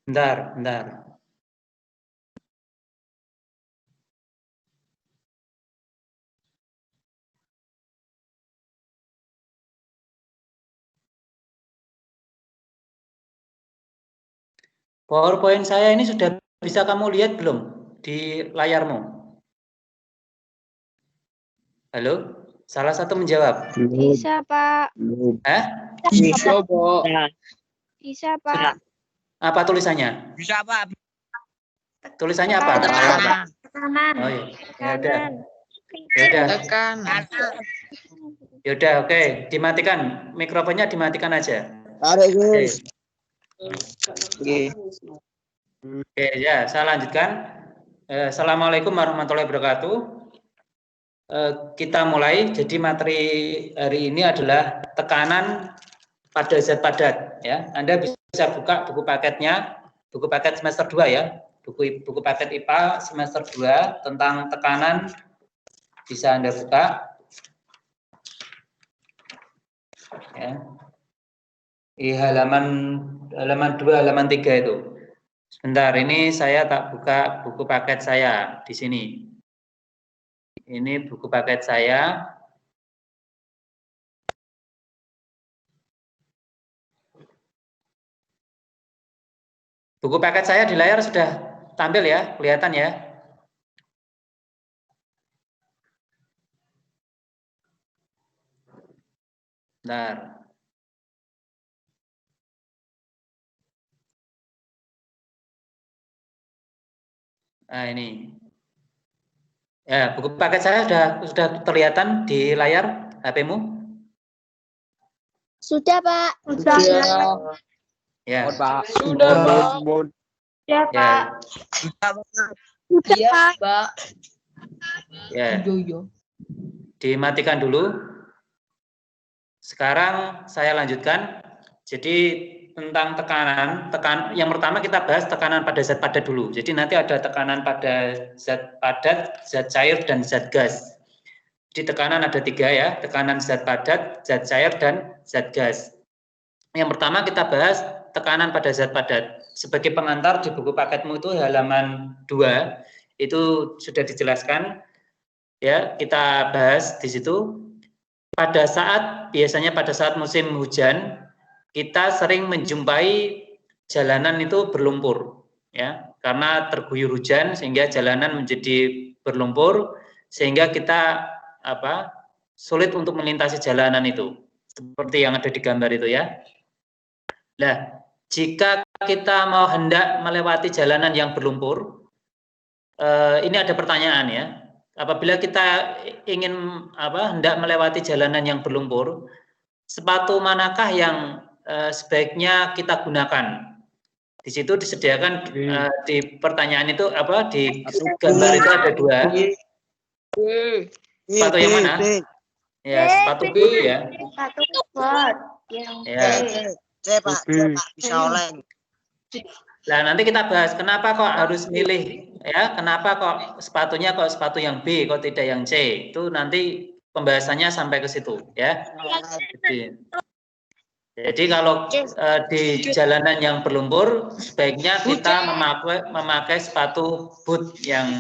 Bentar. PowerPoint saya ini sudah bisa kamu lihat belum di layarmu? Halo? Salah satu menjawab. Bisa, Pak. Hah? Bisa, Pak. Bisa, Pak. Apa tulisannya? Bisa, Pak. Tulisannya apa? Tekanan. Oh iya. Ya udah. Tekanan. Ya udah. Tekanan. Ya udah, oke. Dimatikan. Mikrofonnya dimatikan aja. Tarik, Oke. Gus. Oke. Oke, ya, saya lanjutkan. Assalamualaikum warahmatullahi wabarakatuh. Kita mulai. Jadi materi hari ini adalah tekanan pada zat padat. Ya, Anda bisa buka buku paketnya, buku paket semester 2 ya, buku paket IPA semester 2 tentang tekanan bisa Anda buka. Ya. Di halaman 2, halaman 3 itu. Sebentar, ini saya tak buka buku paket saya di sini. Ini buku paket saya. Buku paket saya di layar sudah tampil ya, kelihatan ya. Bentar. Nah, ini. Ya, buku paket saya sudah terlihatan di layar HP-mu? Sudah, Pak. Sudah. Ya. Pak. Sudah, Pak. Ya, Ya. Pak. Iya, Pak. Ya. Iya. Dimatikan dulu. Sekarang saya lanjutkan. Jadi tentang tekanan, yang pertama kita bahas tekanan pada zat padat dulu. Jadi nanti ada tekanan pada zat padat, zat cair, dan zat gas. Jadi tekanan ada 3 ya, tekanan zat padat, zat cair, dan zat gas. Yang pertama kita bahas tekanan pada zat padat. Sebagai pengantar di buku paketmu itu halaman 2 itu sudah dijelaskan ya, kita bahas di situ. Biasanya pada saat musim hujan kita sering menjumpai jalanan itu berlumpur ya, karena terguyur hujan sehingga jalanan menjadi berlumpur sehingga kita sulit untuk melintasi jalanan itu seperti yang ada di gambar itu ya. Nah, jika kita mau hendak melewati jalanan yang berlumpur, ini ada pertanyaan ya. Apabila kita ingin hendak melewati jalanan yang berlumpur, sepatu manakah yang sebaiknya kita gunakan? Di situ disediakan di pertanyaan itu di gambar itu ada 2. Sepatu yang mana? Ya, sepatu boot ya. Sepatu boot. Ya. Pak, bisa oleng. Nah, nanti kita bahas kenapa kok harus milih ya, kenapa kok sepatunya kok sepatu yang B kok tidak yang C. Itu nanti pembahasannya sampai ke situ ya. Jadi kalau di jalanan yang berlumpur sebaiknya kita memakai sepatu boot yang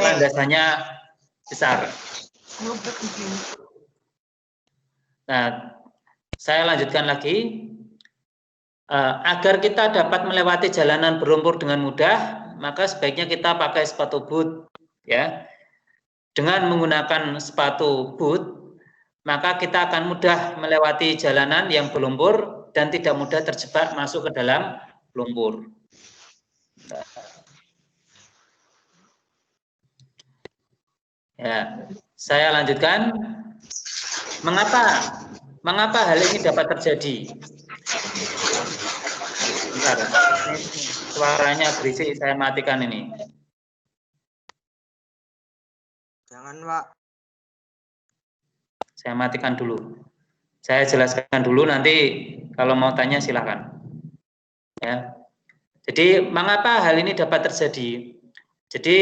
landasannya besar. Nah, saya lanjutkan lagi. Agar kita dapat melewati jalanan berlumpur dengan mudah, maka sebaiknya kita pakai sepatu boot ya. Dengan menggunakan sepatu boot, maka kita akan mudah melewati jalanan yang berlumpur dan tidak mudah terjebak masuk ke dalam lumpur. Ya, saya lanjutkan. Mengapa hal ini dapat terjadi? Bentar, suaranya berisik, saya matikan ini. Jangan, Pak. Saya matikan dulu. Saya jelaskan dulu, nanti kalau mau tanya silakan. Ya. Jadi mengapa hal ini dapat terjadi? Jadi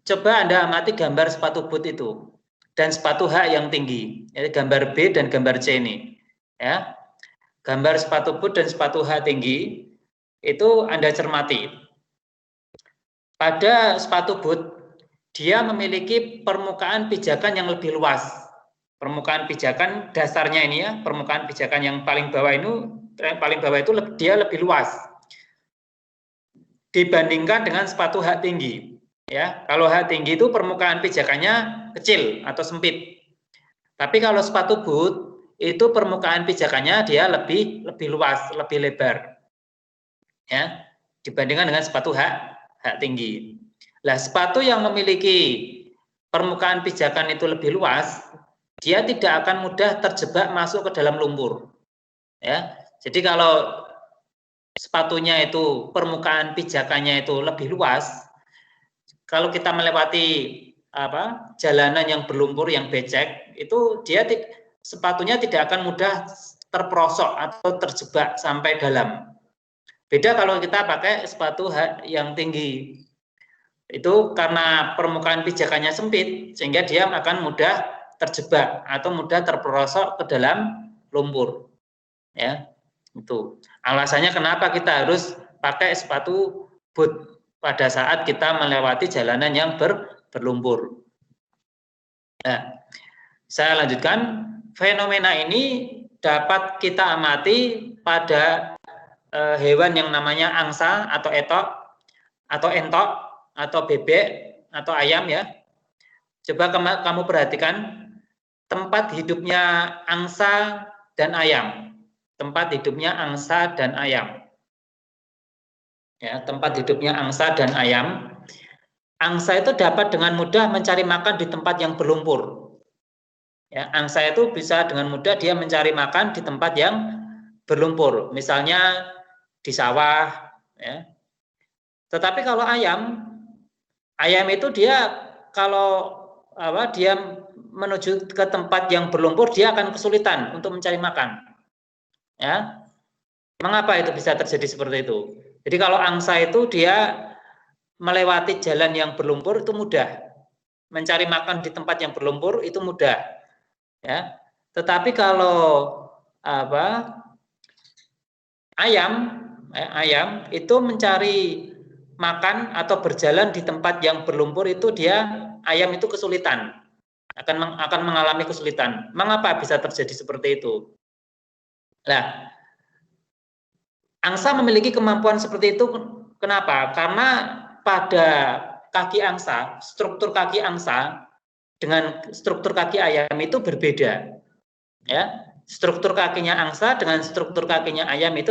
coba Anda amati gambar sepatu boot itu dan sepatu H yang tinggi. Jadi gambar B dan gambar C ini. Ya. Gambar sepatu boot dan sepatu H tinggi. itu Anda cermati. Pada sepatu boot, dia memiliki permukaan pijakan yang lebih luas. Permukaan pijakan dasarnya ini ya, permukaan pijakan yang paling bawah itu dia lebih luas dibandingkan dengan sepatu hak tinggi. Ya, kalau hak tinggi itu permukaan pijakannya kecil atau sempit. Tapi kalau sepatu boot itu permukaan pijakannya dia lebih luas, lebih lebar. Ya, dibandingkan dengan sepatu hak tinggi. Nah, sepatu yang memiliki permukaan pijakan itu lebih luas, dia tidak akan mudah terjebak masuk ke dalam lumpur. Ya, jadi kalau sepatunya itu permukaan pijakannya itu lebih luas, kalau kita melewati jalanan yang berlumpur yang becek, itu sepatunya tidak akan mudah terperosok atau terjebak sampai dalam. Beda kalau kita pakai sepatu yang tinggi, itu karena permukaan pijakannya sempit sehingga dia akan mudah terjebak atau mudah terperosok ke dalam lumpur. Ya, itu alasannya kenapa kita harus pakai sepatu boot pada saat kita melewati jalanan yang berlumpur. Nah, saya lanjutkan. Fenomena ini dapat kita amati pada hewan yang namanya angsa atau etok atau entok atau bebek atau ayam ya. Coba kamu perhatikan tempat hidupnya angsa dan ayam. Tempat hidupnya angsa dan ayam. Ya, tempat hidupnya angsa dan ayam. Angsa itu dapat dengan mudah mencari makan di tempat yang berlumpur. Ya, angsa itu bisa dengan mudah dia mencari makan di tempat yang berlumpur, misalnya di sawah. Ya. Tetapi kalau ayam itu dia kalau dia menuju ke tempat yang berlumpur, dia akan kesulitan untuk mencari makan. Ya, mengapa itu bisa terjadi seperti itu? Jadi kalau angsa itu dia melewati jalan yang berlumpur itu mudah, mencari makan di tempat yang berlumpur itu mudah. Ya, tetapi kalau ayam itu mencari makan atau berjalan di tempat yang berlumpur itu ayam itu kesulitan, akan mengalami kesulitan. Mengapa bisa terjadi seperti itu? Nah, angsa memiliki kemampuan seperti itu. Kenapa? Karena pada kaki angsa, struktur kaki angsa dengan struktur kaki ayam itu berbeda. Ya, struktur kakinya angsa dengan struktur kakinya ayam itu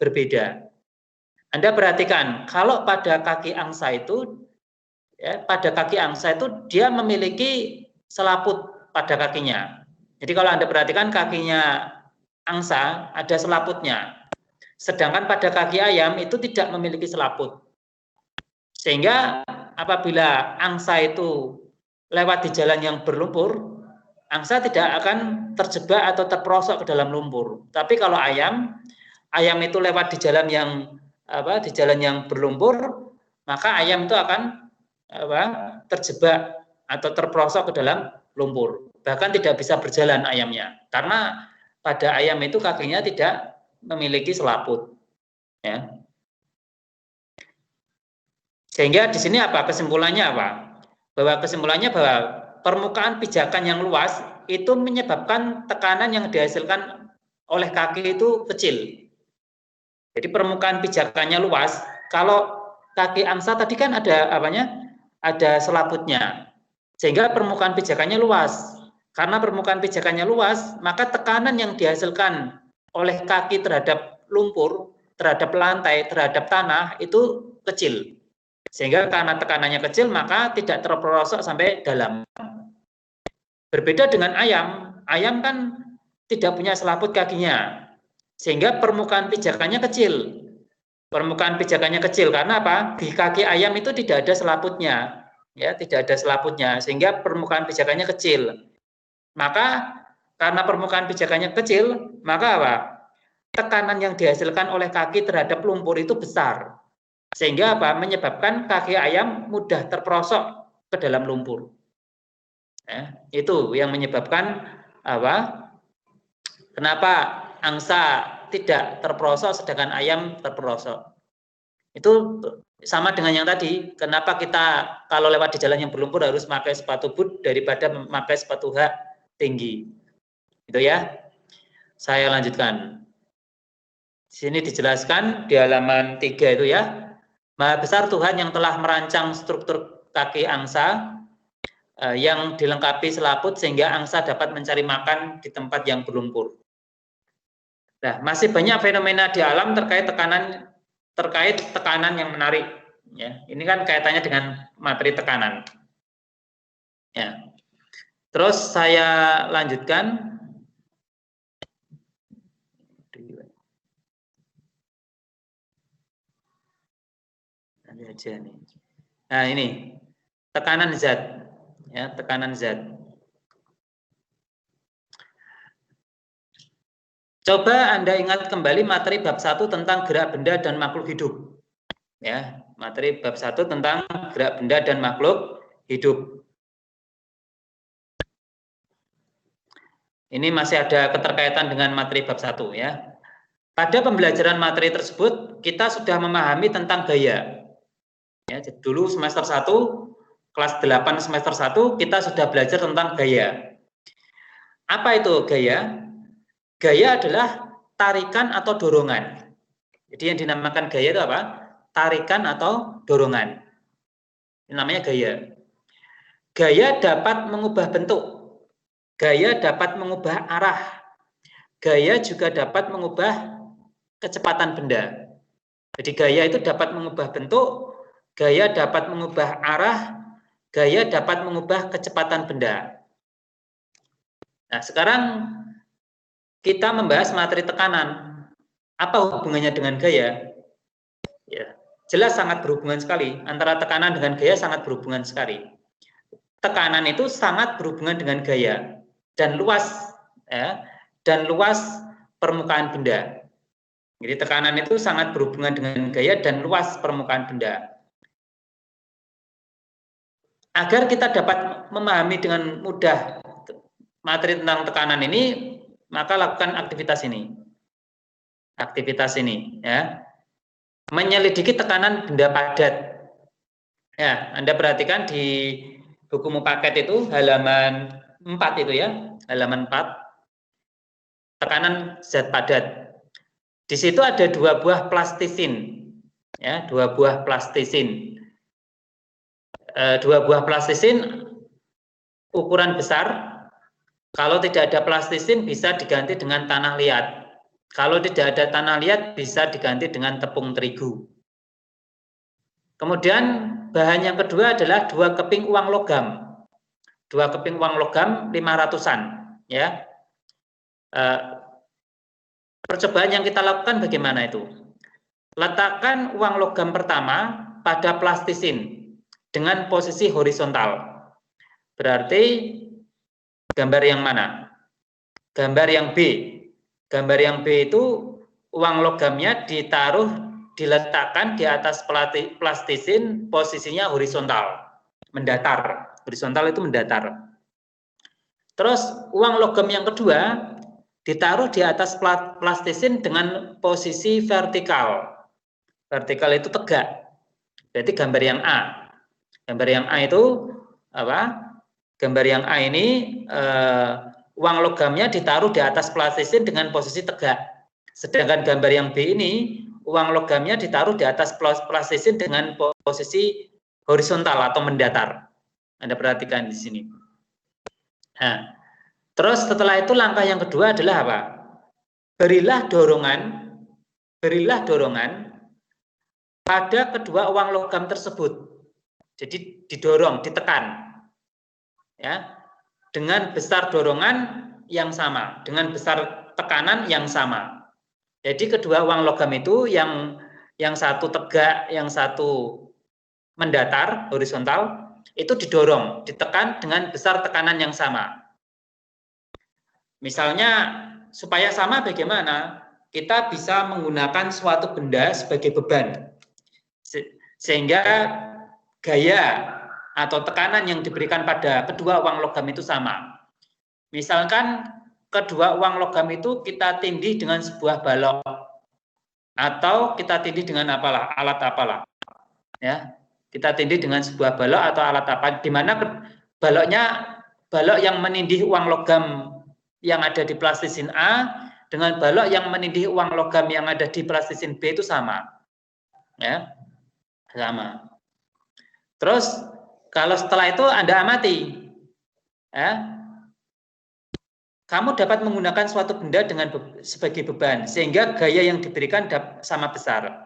berbeda. Anda perhatikan, kalau pada kaki angsa itu, ya, dia memiliki selaput pada kakinya. Jadi kalau Anda perhatikan kakinya angsa ada selaputnya, sedangkan pada kaki ayam itu tidak memiliki selaput. Sehingga apabila angsa itu lewat di jalan yang berlumpur, angsa tidak akan terjebak atau terperosok ke dalam lumpur. Tapi kalau ayam itu lewat di jalan yang berlumpur, maka ayam itu akan terjebak atau terperosok ke dalam lumpur. Bahkan tidak bisa berjalan ayamnya, karena pada ayam itu kakinya tidak memiliki selaput. Ya. Sehingga di sini kesimpulannya bahwa permukaan pijakan yang luas itu menyebabkan tekanan yang dihasilkan oleh kaki itu kecil. Jadi permukaan pijakannya luas. Kalau kaki angsa tadi kan ada ada selaputnya, sehingga permukaan pijakannya luas. Karena permukaan pijakannya luas, maka tekanan yang dihasilkan oleh kaki terhadap lumpur, terhadap lantai, terhadap tanah itu kecil. Sehingga karena tekanannya kecil, maka tidak terperosok sampai dalam. Berbeda dengan ayam kan tidak punya selaput kakinya, sehingga permukaan pijakannya kecil. Permukaan pijakannya kecil karena di kaki ayam itu tidak ada selaputnya, ya, tidak ada selaputnya, sehingga permukaan pijakannya kecil. Maka karena permukaan pijakannya kecil, maka tekanan yang dihasilkan oleh kaki terhadap lumpur itu besar. Sehingga menyebabkan kaki ayam mudah terperosok ke dalam lumpur. Ya, itu yang menyebabkan kenapa angsa tidak terperosok sedangkan ayam terperosok. Itu sama dengan yang tadi. Kenapa kita kalau lewat di jalan yang berlumpur harus pakai sepatu boot daripada memakai sepatu hak tinggi. Itu ya. Saya lanjutkan. Sini dijelaskan di halaman 3 itu ya. Maha besar Tuhan yang telah merancang struktur kaki angsa yang dilengkapi selaput sehingga angsa dapat mencari makan di tempat yang berlumpur. Nah, masih banyak fenomena di alam terkait tekanan yang menarik. Ya, ini kan kaitannya dengan materi tekanan. Ya. Terus saya lanjutkan. Nah, ini tekanan zat. Ya, tekanan zat. Coba Anda ingat kembali materi bab 1 tentang gerak benda dan makhluk hidup. Ya, materi bab 1 tentang gerak benda dan makhluk hidup. Ini masih ada keterkaitan dengan materi bab 1 ya. Pada pembelajaran materi tersebut kita sudah memahami tentang gaya. Ya, dulu semester 1 kelas 8 semester 1 kita sudah belajar tentang gaya. Apa itu gaya? Gaya adalah tarikan atau dorongan. Jadi yang dinamakan gaya itu apa? Tarikan atau dorongan. Ini namanya gaya. Gaya dapat mengubah bentuk. Gaya dapat mengubah arah. Gaya juga dapat mengubah kecepatan benda. Jadi gaya itu dapat mengubah bentuk, gaya dapat mengubah arah, gaya dapat mengubah kecepatan benda. Nah, sekarang kita membahas materi tekanan. Apa hubungannya dengan gaya? Ya, jelas sangat berhubungan sekali. Antara tekanan dengan gaya sangat berhubungan sekali. Tekanan itu sangat berhubungan dengan gaya dan luas, ya, dan luas permukaan benda. Jadi tekanan itu sangat berhubungan dengan gaya dan luas permukaan benda. Agar kita dapat memahami dengan mudah materi tentang tekanan ini, maka lakukan aktivitas ini. Aktivitas ini, ya. Menyelidiki tekanan benda padat. Ya, Anda perhatikan di bukumu paket itu halaman 4 itu ya, halaman 4. Tekanan zat padat. Di situ ada 2 buah plastisin. Ya, 2 buah plastisin. 2 buah plastisin ukuran besar. Kalau tidak ada plastisin bisa diganti dengan tanah liat. Kalau tidak ada tanah liat bisa diganti dengan tepung terigu. Kemudian bahan yang kedua adalah 2 keping uang logam. 2 keping uang logam 500-an, ya. Percobaan yang kita lakukan bagaimana itu? Letakkan uang logam pertama pada plastisin dengan posisi horizontal. Berarti gambar yang mana? Gambar yang B. Gambar yang B itu uang logamnya diletakkan di atas plastisin, posisinya horizontal, mendatar. Horizontal itu mendatar. Terus uang logam yang kedua ditaruh di atas plastisin dengan posisi vertikal. Vertikal itu tegak. Berarti gambar yang A. Gambar yang A itu apa? Gambar yang A ini uang logamnya ditaruh di atas plastisin dengan posisi tegak. Sedangkan gambar yang B ini uang logamnya ditaruh di atas plastisin dengan posisi horizontal atau mendatar. Anda perhatikan di sini. Nah, terus setelah itu langkah yang kedua adalah apa? Berilah dorongan pada kedua uang logam tersebut. Jadi didorong, ditekan. Ya, dengan besar dorongan yang sama, dengan besar tekanan yang sama. Jadi kedua uang logam itu yang satu tegak, yang satu mendatar, horizontal, itu didorong, ditekan dengan besar tekanan yang sama. Misalnya supaya sama bagaimana? Kita bisa menggunakan suatu benda sebagai beban. Sehingga gaya atau tekanan yang diberikan pada kedua uang logam itu sama. Misalkan kedua uang logam itu kita tindih dengan sebuah balok atau kita tindih dengan alat apalah, ya. Kita tindih dengan sebuah balok atau alat apa, di mana balok yang menindih uang logam yang ada di plastisin A dengan balok yang menindih uang logam yang ada di plastisin B itu sama, ya, sama. Terus kalau setelah itu Anda amati, ya, kamu dapat menggunakan suatu benda dengan sebagai beban sehingga gaya yang diberikan sama besar.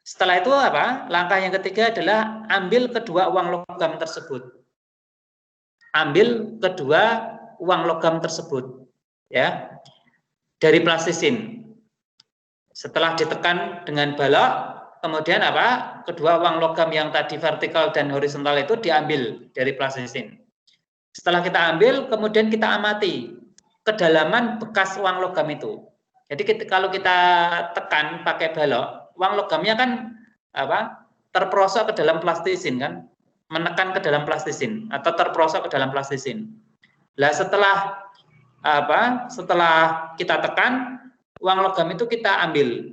Setelah itu apa? Langkah yang ketiga adalah ambil kedua uang logam tersebut. Ambil kedua uang logam tersebut, ya, dari plastisin. Setelah ditekan dengan balok, kemudian apa? Kedua uang logam yang tadi vertikal dan horizontal itu diambil dari plastisin. Setelah kita ambil, kemudian kita amati kedalaman bekas uang logam itu. Jadi kalau kita tekan pakai balok, uang logamnya kan apa? Terperosok ke dalam plastisin kan? Menekan ke dalam plastisin atau terperosok ke dalam plastisin. Nah, setelah apa? Setelah kita tekan, uang logam itu kita ambil.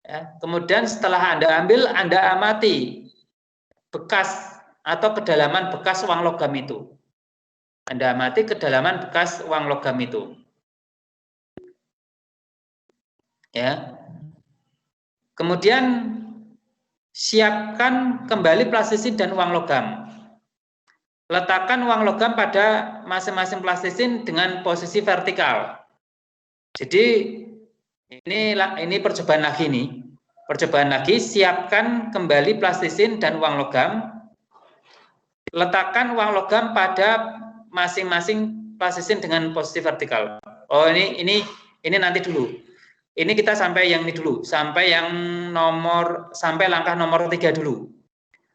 Ya. Kemudian setelah Anda ambil, Anda amati bekas atau kedalaman bekas uang logam itu. Anda amati kedalaman bekas uang logam itu. Ya. Kemudian siapkan kembali plastisin dan uang logam. Letakkan uang logam pada masing-masing plastisin dengan posisi vertikal. Jadi ini percobaan lagi nih. Percobaan lagi, siapkan kembali plastisin dan uang logam. Letakkan uang logam pada masing-masing plastisin dengan posisi vertikal. Oh, ini nanti dulu. Ini kita sampai yang ini dulu, sampai langkah nomor 3 dulu.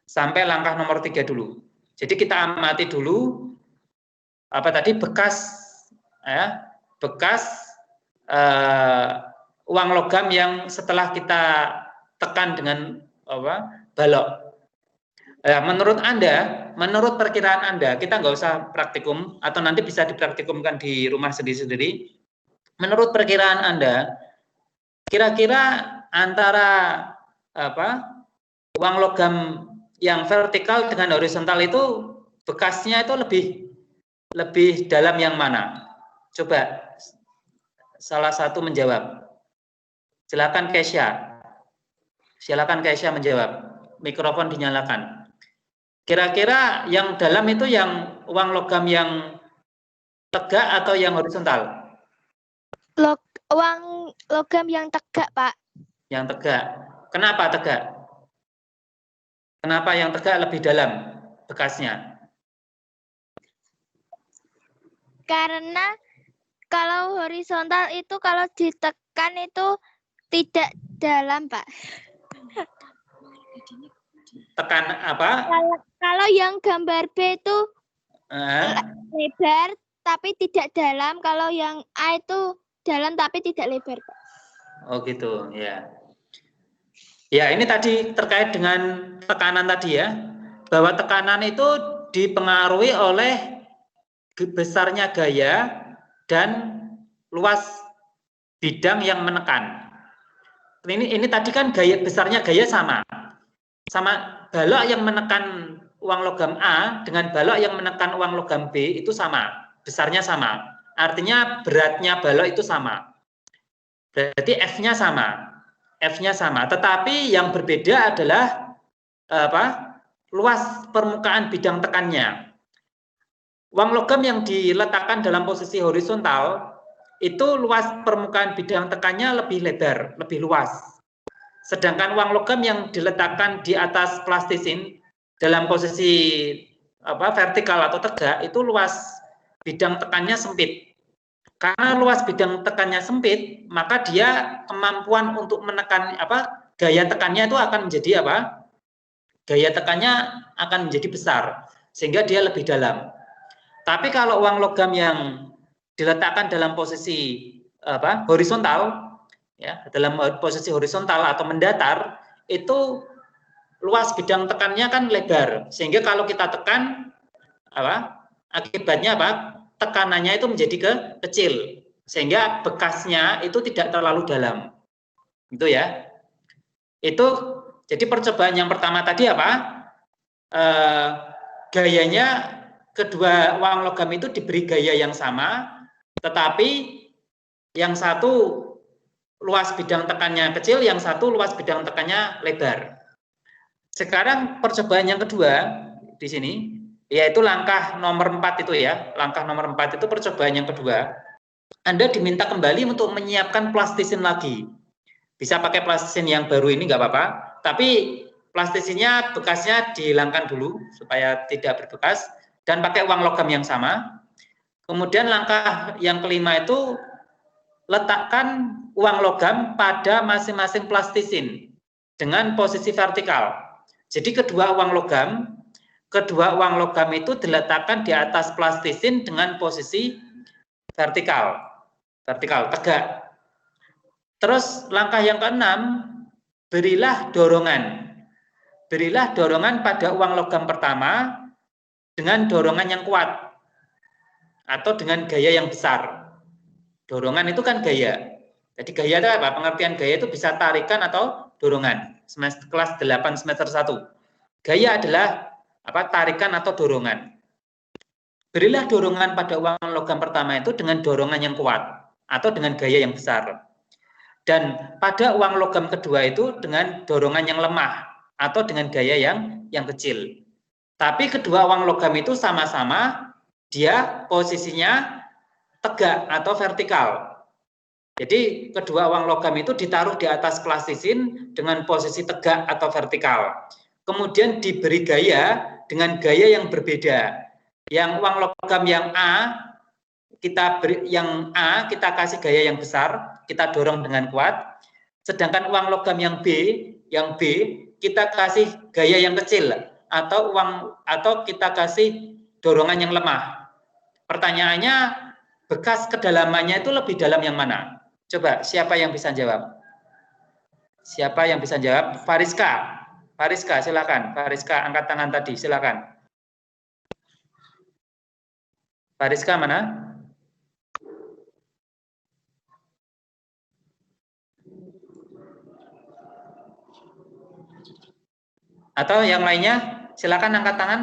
Sampai langkah nomor 3 dulu. Jadi kita amati dulu apa tadi bekas uang logam yang setelah kita tekan dengan balok. Menurut Anda, menurut perkiraan Anda, kita nggak usah praktikum atau nanti bisa dipraktikumkan di rumah sendiri-sendiri. Menurut perkiraan Anda, kira-kira antara uang logam yang vertikal dengan horizontal itu bekasnya itu lebih dalam yang mana? Coba salah satu menjawab. Silakan Kesha. Silakan Kesha menjawab. Mikrofon dinyalakan. Kira-kira yang dalam itu yang uang logam yang tegak atau yang horizontal? Uang logam yang tegak, Pak. Yang tegak. Kenapa tegak? Kenapa yang tegak lebih dalam bekasnya? Karena kalau horizontal itu kalau ditekan itu tidak dalam, Pak. Tekan apa? Kalau yang gambar B itu lebar tapi tidak dalam, kalau yang A itu dalam tapi tidak lebar, Pak. Oh gitu, ya. Ya, ini tadi terkait dengan tekanan tadi ya. Bahwa tekanan itu dipengaruhi oleh besarnya gaya dan luas bidang yang menekan. Ini tadi kan besarnya gaya sama balok yang menekan uang logam A dengan balok yang menekan uang logam B itu sama, besarnya sama. Artinya beratnya balok itu sama. Berarti F-nya sama. Tetapi yang berbeda adalah luas permukaan bidang tekannya. Uang logam yang diletakkan dalam posisi horizontal itu luas permukaan bidang tekannya lebih lebar, lebih luas. Sedangkan uang logam yang diletakkan di atas plastisin dalam posisi vertikal atau tegak itu luas bidang tekannya sempit. Karena luas bidang tekannya sempit, maka dia kemampuan untuk menekan gaya tekannya itu akan menjadi Gaya tekannya akan menjadi besar sehingga dia lebih dalam. Tapi kalau uang logam yang diletakkan dalam posisi horizontal, ya, dalam posisi horizontal atau mendatar, itu luas bidang tekannya kan lebar, sehingga kalau kita tekan akibatnya tekanannya itu menjadi kecil, sehingga bekasnya itu tidak terlalu dalam. Itu ya. Itu jadi percobaan yang pertama tadi apa? Gayanya kedua uang logam itu diberi gaya yang sama, tetapi yang satu luas bidang tekannya kecil, yang satu luas bidang tekannya lebar. Sekarang percobaan yang kedua di sini, yaitu langkah nomor 4 itu ya. Langkah nomor 4 itu percobaan yang kedua. Anda diminta kembali untuk menyiapkan plastisin lagi. Bisa pakai plastisin yang baru ini nggak apa-apa, tapi plastisinnya bekasnya dihilangkan dulu supaya tidak berbekas dan pakai uang logam yang sama. Kemudian langkah yang kelima itu letakkan uang logam pada masing-masing plastisin dengan posisi vertikal. Jadi kedua uang logam itu diletakkan di atas plastisin dengan posisi vertikal, tegak. Terus langkah yang keenam, berilah dorongan. Berilah dorongan pada uang logam pertama dengan dorongan yang kuat atau dengan gaya yang besar. Dorongan itu kan gaya. Jadi gaya itu apa? Pengertian gaya itu bisa tarikan atau dorongan. Kelas 8 semester 1. Gaya adalah apa? Tarikan atau dorongan. Berilah dorongan pada uang logam pertama itu dengan dorongan yang kuat atau dengan gaya yang besar. Dan pada uang logam kedua itu dengan dorongan yang lemah atau dengan gaya yang kecil. Tapi kedua uang logam itu sama-sama dia posisinya tegak atau vertikal. Jadi kedua uang logam itu ditaruh di atas plastisin dengan posisi tegak atau vertikal. Kemudian diberi gaya dengan gaya yang berbeda. Yang uang logam yang A kita kasih gaya yang besar, kita dorong dengan kuat. Sedangkan uang logam yang B kita kasih gaya yang kecil atau kita kasih dorongan yang lemah. Pertanyaannya, bekas kedalamannya itu lebih dalam yang mana? Coba, siapa yang bisa jawab? Siapa yang bisa jawab? Fariska. Fariska, silakan. Fariska, angkat tangan tadi, silakan. Fariska mana? Atau yang lainnya, silakan angkat tangan.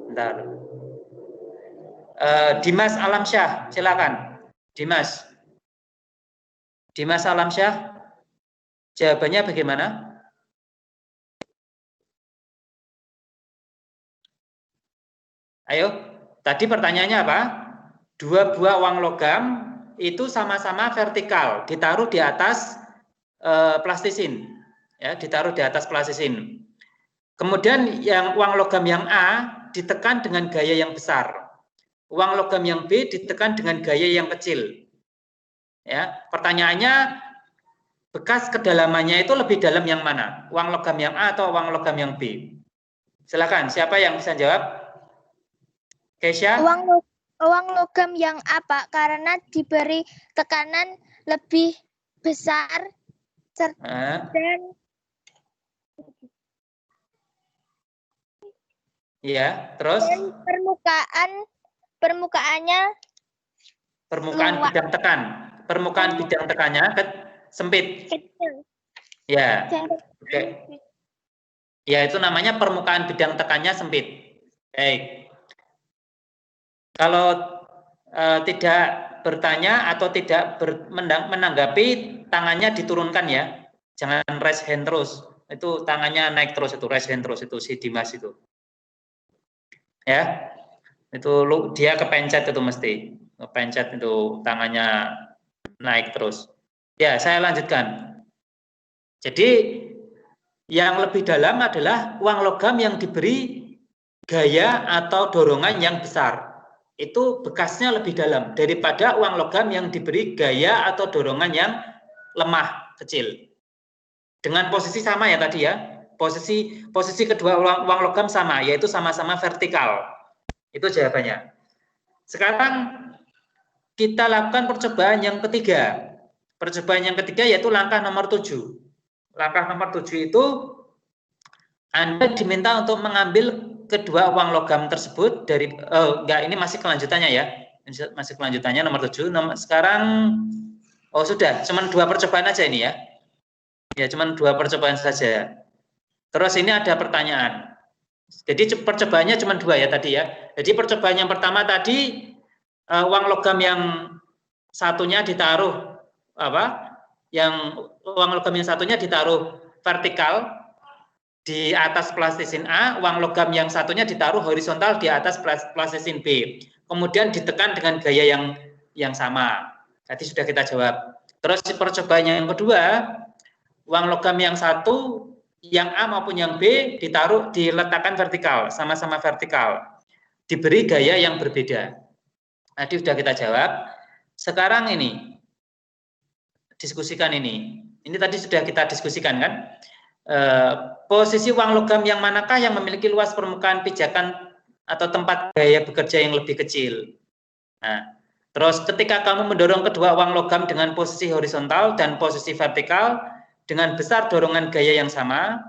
Bentar. Dimas Alamsyah, silakan. Dimas Alamsyah, jawabannya bagaimana? Ayo, tadi pertanyaannya apa? Dua buah uang logam itu sama-sama vertikal, ditaruh di atas plastisin, ya, ditaruh di atas plastisin. Kemudian yang uang logam yang A ditekan dengan gaya yang besar. Uang logam yang B ditekan dengan gaya yang kecil. Ya, pertanyaannya bekas kedalamannya itu lebih dalam yang mana? Uang logam yang A atau uang logam yang B? Silakan, siapa yang bisa jawab? Kesha? Uang logam yang A, Pak, karena diberi tekanan lebih besar dan ya, terus dan permukaan bidang tekannya sempit. Kecil. Ya. Oke. Ya, itu namanya permukaan bidang tekannya sempit. Baik. Kalau tidak bertanya atau tidak menanggapi, tangannya diturunkan ya. Jangan raise hand terus. Itu tangannya naik terus, itu raise hand terus, itu si Dimas itu. Ya, itu dia kepencet itu mesti, kepencet itu tangannya naik terus. Ya, saya lanjutkan. Jadi yang lebih dalam adalah uang logam yang diberi gaya atau dorongan yang besar. Itu bekasnya lebih dalam daripada uang logam yang diberi gaya atau dorongan yang lemah, kecil. Dengan posisi sama ya tadi ya. Posisi kedua uang logam sama, yaitu sama-sama vertikal. Itu jawabannya. Sekarang kita lakukan percobaan yang ketiga. Percobaan yang ketiga yaitu langkah nomor 7. Langkah nomor 7 itu Anda diminta untuk mengambil kedua uang logam tersebut dari enggak, ini masih kelanjutannya ya. Masih kelanjutannya nomor 7. Sekarang sudah, cuman 2 percobaan aja ini ya. Ya, cuman 2 percobaan saja. Terus ini ada pertanyaan. Jadi percobaannya cuma 2 ya tadi ya. Jadi percobaan yang pertama tadi uang logam yang satunya ditaruh uang logam yang satunya ditaruh vertikal di atas plastisin A, uang logam yang satunya ditaruh horizontal di atas plastisin B. Kemudian ditekan dengan gaya yang sama. Tadi sudah kita jawab. Terus percobaan yang kedua, uang logam yang satu, yang A maupun yang B diletakkan vertikal, sama-sama vertikal. Diberi gaya yang berbeda. Tadi sudah kita jawab. Sekarang ini, diskusikan ini. Ini tadi sudah kita diskusikan kan? Posisi uang logam yang manakah yang memiliki luas permukaan pijakan atau tempat gaya bekerja yang lebih kecil? Nah, terus ketika kamu mendorong kedua uang logam dengan posisi horizontal dan posisi vertikal dengan besar dorongan gaya yang sama,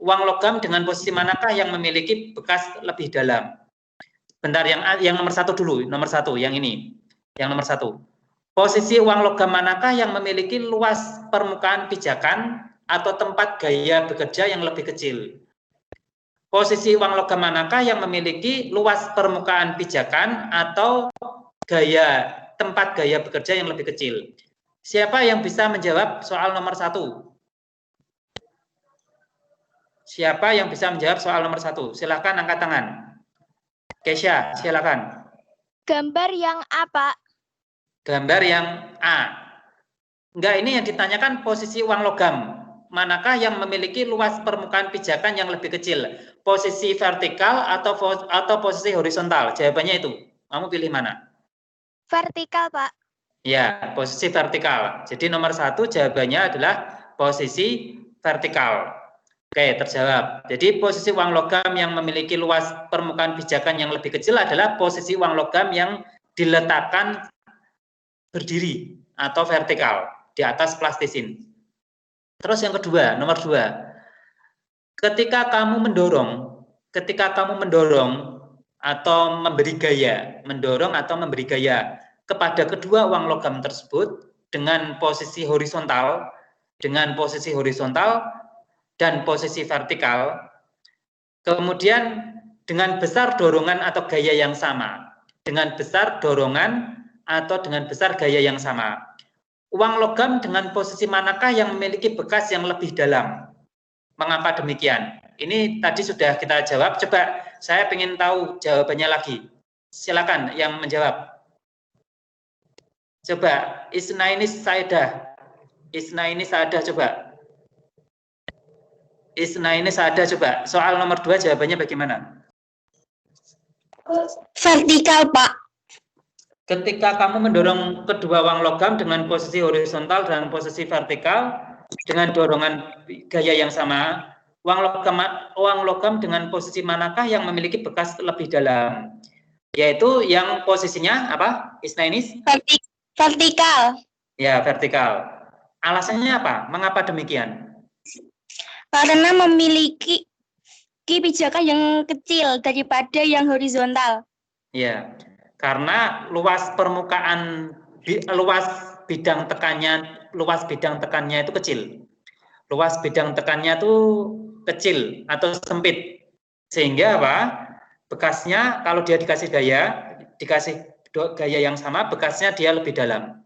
uang logam dengan posisi manakah yang memiliki bekas lebih dalam? Bentar, yang nomor 1 dulu, nomor 1 yang ini, yang nomor 1. Posisi uang logam manakah yang memiliki luas permukaan pijakan atau tempat gaya bekerja yang lebih kecil? Posisi uang logam manakah yang memiliki luas permukaan pijakan atau tempat gaya bekerja yang lebih kecil? Siapa yang bisa menjawab soal nomor 1? Siapa yang bisa menjawab soal nomor 1? Silakan angkat tangan. Kesha, silakan. Gambar yang A, Pak. Gambar yang A. Enggak, ini yang ditanyakan posisi uang logam. Manakah yang memiliki luas permukaan pijakan yang lebih kecil? Posisi vertikal atau posisi horizontal? Jawabannya itu. Kamu pilih mana? Vertikal, Pak. Ya, posisi vertikal. Jadi nomor 1 jawabannya adalah posisi vertikal. Oke, terjawab. Jadi posisi uang logam yang memiliki luas permukaan pijakan yang lebih kecil adalah posisi uang logam yang diletakkan berdiri atau vertikal di atas plastisin. Terus yang kedua, nomor 2. Ketika kamu mendorong atau memberi gaya, kepada kedua uang logam tersebut dengan posisi horizontal dan posisi vertikal, kemudian dengan besar dorongan atau gaya yang sama, uang logam dengan posisi manakah yang memiliki bekas yang lebih dalam? Mengapa demikian? Ini tadi sudah kita jawab. Coba saya ingin tahu jawabannya lagi. Silakan yang menjawab. Coba Isnaini Saedah coba. Isnaini Saedah coba. Soal nomor 2 jawabannya bagaimana? Vertikal, Pak. Ketika kamu mendorong kedua uang logam dengan posisi horizontal dan posisi vertikal dengan dorongan gaya yang sama, uang logam dengan posisi manakah yang memiliki bekas lebih dalam? Yaitu yang posisinya apa? Isnainis? Vertikal. Ya, vertikal. Alasannya apa? Mengapa demikian? Karena memiliki pijakan yang kecil daripada yang horizontal. Ya, karena luas bidang tekannya itu kecil. Luas bidang tekannya itu kecil atau sempit. Sehingga apa? Bekasnya kalau dia dikasih gaya yang sama, bekasnya dia lebih dalam.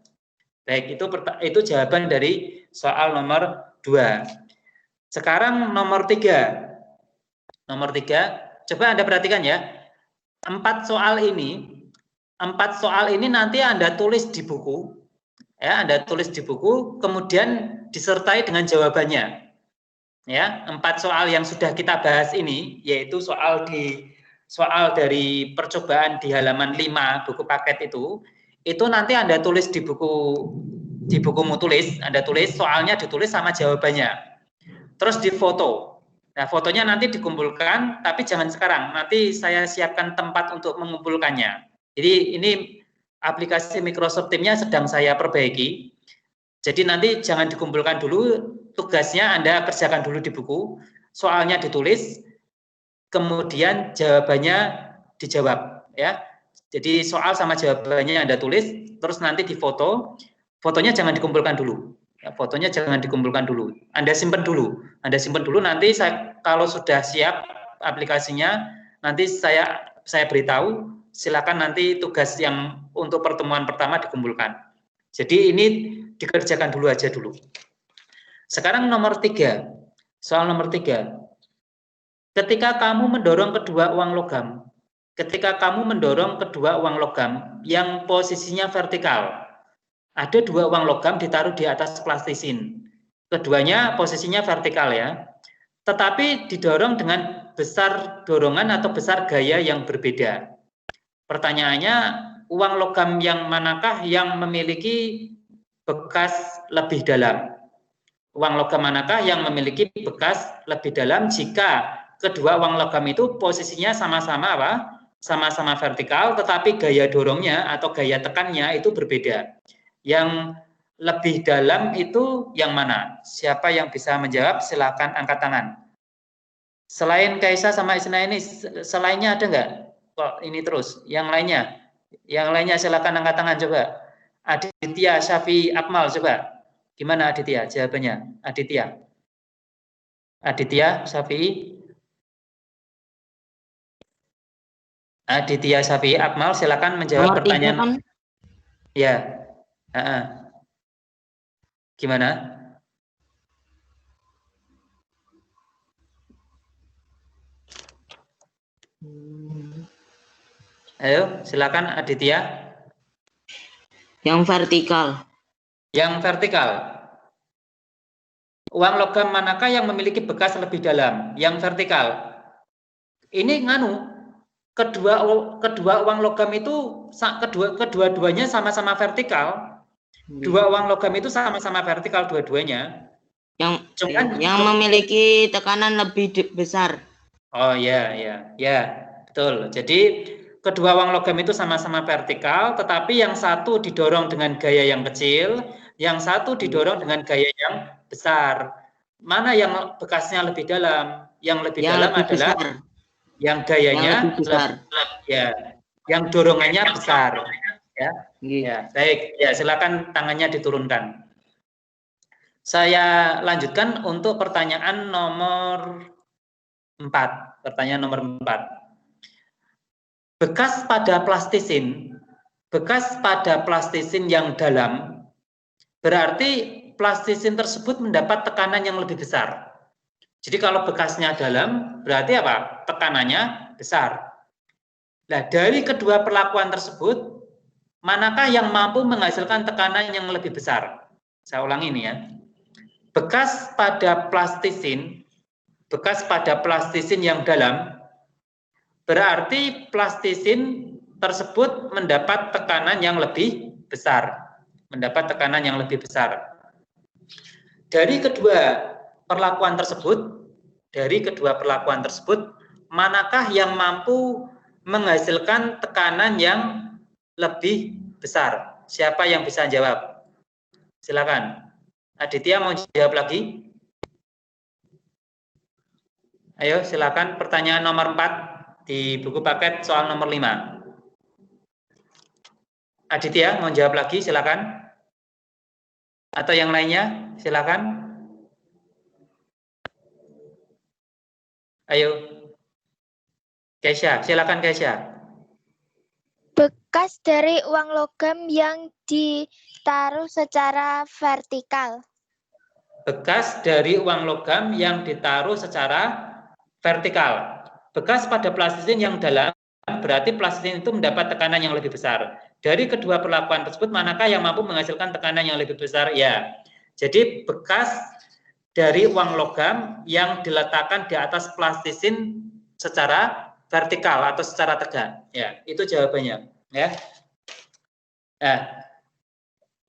Baik, itu jawaban dari soal nomor 2. Sekarang nomor 3. Coba Anda perhatikan ya. 4 soal ini nanti Anda tulis di buku. Ya, Anda tulis di buku, kemudian disertai dengan jawabannya. Ya, 4 soal yang sudah kita bahas ini, yaitu soal dari percobaan di halaman 5 buku paket itu nanti Anda tulis di bukumu tulis, Anda tulis soalnya, ditulis sama jawabannya. Terus difoto. Nah, fotonya nanti dikumpulkan, tapi jangan sekarang. Nanti saya siapkan tempat untuk mengumpulkannya. Jadi ini aplikasi Microsoft Teams-nya sedang saya perbaiki. Jadi nanti jangan dikumpulkan dulu, tugasnya Anda kerjakan dulu di buku, soalnya ditulis, kemudian jawabannya dijawab ya. Jadi soal sama jawabannya Anda tulis, terus nanti difoto. Fotonya jangan dikumpulkan dulu. Ya, fotonya jangan dikumpulkan dulu. Anda simpan dulu. Anda simpan dulu, nanti saya kalau sudah siap aplikasinya, nanti saya beritahu, silakan nanti tugas yang untuk pertemuan pertama dikumpulkan. Jadi ini dikerjakan dulu aja dulu. Sekarang nomor 3. Soal nomor 3. Ketika kamu mendorong kedua uang logam, yang posisinya vertikal, ada 2 uang logam ditaruh di atas plastisin. Keduanya posisinya vertikal ya, tetapi didorong dengan besar dorongan atau besar gaya yang berbeda. Pertanyaannya, uang logam yang manakah yang memiliki bekas lebih dalam? Uang logam manakah yang memiliki bekas lebih dalam jika kedua uang logam itu posisinya sama-sama apa? Sama-sama vertikal, tetapi gaya dorongnya atau gaya tekannya itu berbeda. Yang lebih dalam itu yang mana? Siapa yang bisa menjawab? Silakan angkat tangan. Selain Kaisa sama Isna ini, selainnya ada nggak? Kok ini terus? Yang lainnya silakan angkat tangan coba. Aditya, Syafi, Akmal coba. Gimana Aditya? Jawabannya Aditya. Aditya, Syafi. Aditya, Syafi, Akmal, silakan menjawab pertanyaan. Ya. Gimana? Ayo, silakan Aditya. Yang vertikal. Yang vertikal. Uang logam manakah yang memiliki bekas lebih dalam? Yang vertikal. Ini kedua uang logam itu kedua-duanya sama-sama vertikal. 2 uang logam itu sama-sama vertikal dua-duanya. Yang memiliki tekanan lebih besar. Oh ya, betul. Jadi kedua uang logam itu sama-sama vertikal, tetapi yang satu didorong dengan gaya yang kecil, yang satu didorong dengan gaya yang besar. Mana yang bekasnya lebih dalam? Yang lebih dalam adalah besar. Yang gayanya yang dorongannya besar. Ya, baik. Ya, silakan tangannya diturunkan. Saya lanjutkan untuk pertanyaan nomor 4. Pertanyaan nomor 4. Bekas pada plastisin yang dalam, berarti plastisin tersebut mendapat tekanan yang lebih besar. Jadi kalau bekasnya dalam, berarti apa? Tekanannya besar. Nah, dari kedua perlakuan tersebut, manakah yang mampu menghasilkan tekanan yang lebih besar? Saya ulangi ini ya. Bekas pada plastisin yang dalam, berarti plastisin tersebut mendapat tekanan yang lebih besar. Dari kedua perlakuan tersebut, manakah yang mampu menghasilkan tekanan yang lebih besar? Siapa yang bisa jawab? Silakan. Aditya mau jawab lagi? Ayo silakan, pertanyaan nomor 4 di buku paket soal nomor 5. Aditya mau jawab lagi, silakan. Atau yang lainnya, silakan. Ayo. Keisha, silakan Keisha. Bekas dari uang logam yang ditaruh secara vertikal. Bekas dari uang logam yang ditaruh secara vertikal. Bekas pada plastisin yang dalam, berarti plastisin itu mendapat tekanan yang lebih besar. Dari kedua perlakuan tersebut, manakah yang mampu menghasilkan tekanan yang lebih besar? Ya. Jadi bekas dari uang logam yang diletakkan di atas plastisin secara vertikal atau secara tegak. Ya, itu jawabannya. Ya. Nah,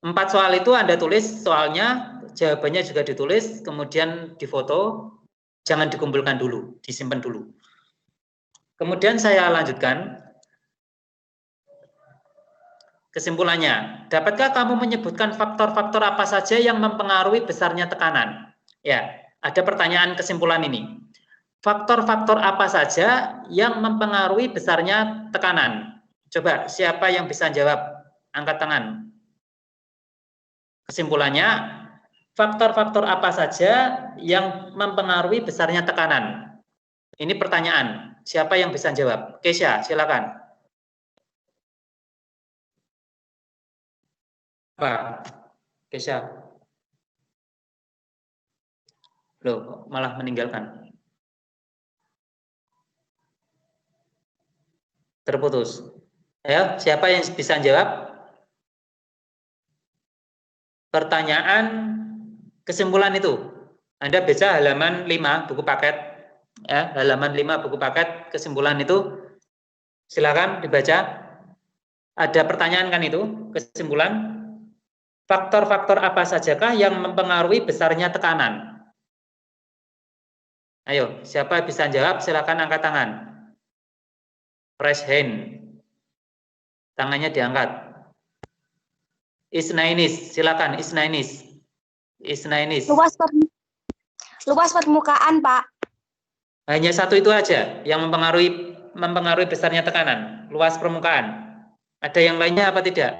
4 soal itu Anda tulis soalnya, jawabannya juga ditulis, kemudian difoto, jangan dikumpulkan dulu, disimpan dulu. Kemudian saya lanjutkan. Kesimpulannya, dapatkah kamu menyebutkan faktor-faktor apa saja yang mempengaruhi besarnya tekanan? Ya, ada pertanyaan kesimpulan ini. faktor-faktor apa saja yang mempengaruhi besarnya tekanan? Coba, siapa yang bisa jawab? Angkat tangan. Kesimpulannya, faktor-faktor apa saja yang mempengaruhi besarnya tekanan? Ini pertanyaan. Siapa yang bisa jawab? Kesha, silakan. Apa? Kesha. Loh, malah meninggalkan. Terputus. Ayo, siapa yang bisa jawab? Pertanyaan kesimpulan itu. Anda baca halaman 5 buku paket. Ya, halaman 5 buku paket kesimpulan itu. Silakan dibaca. Ada pertanyaan kan itu, kesimpulan. Faktor-faktor apa sajakah yang mempengaruhi besarnya tekanan? Ayo, siapa bisa jawab? Silakan angkat tangan. Raise hand. Tangannya diangkat. Isnainis, silakan Isnainis. Isnainis. Luas permukaan, Pak. Hanya satu itu aja yang mempengaruhi besarnya tekanan, luas permukaan. Ada yang lainnya apa tidak?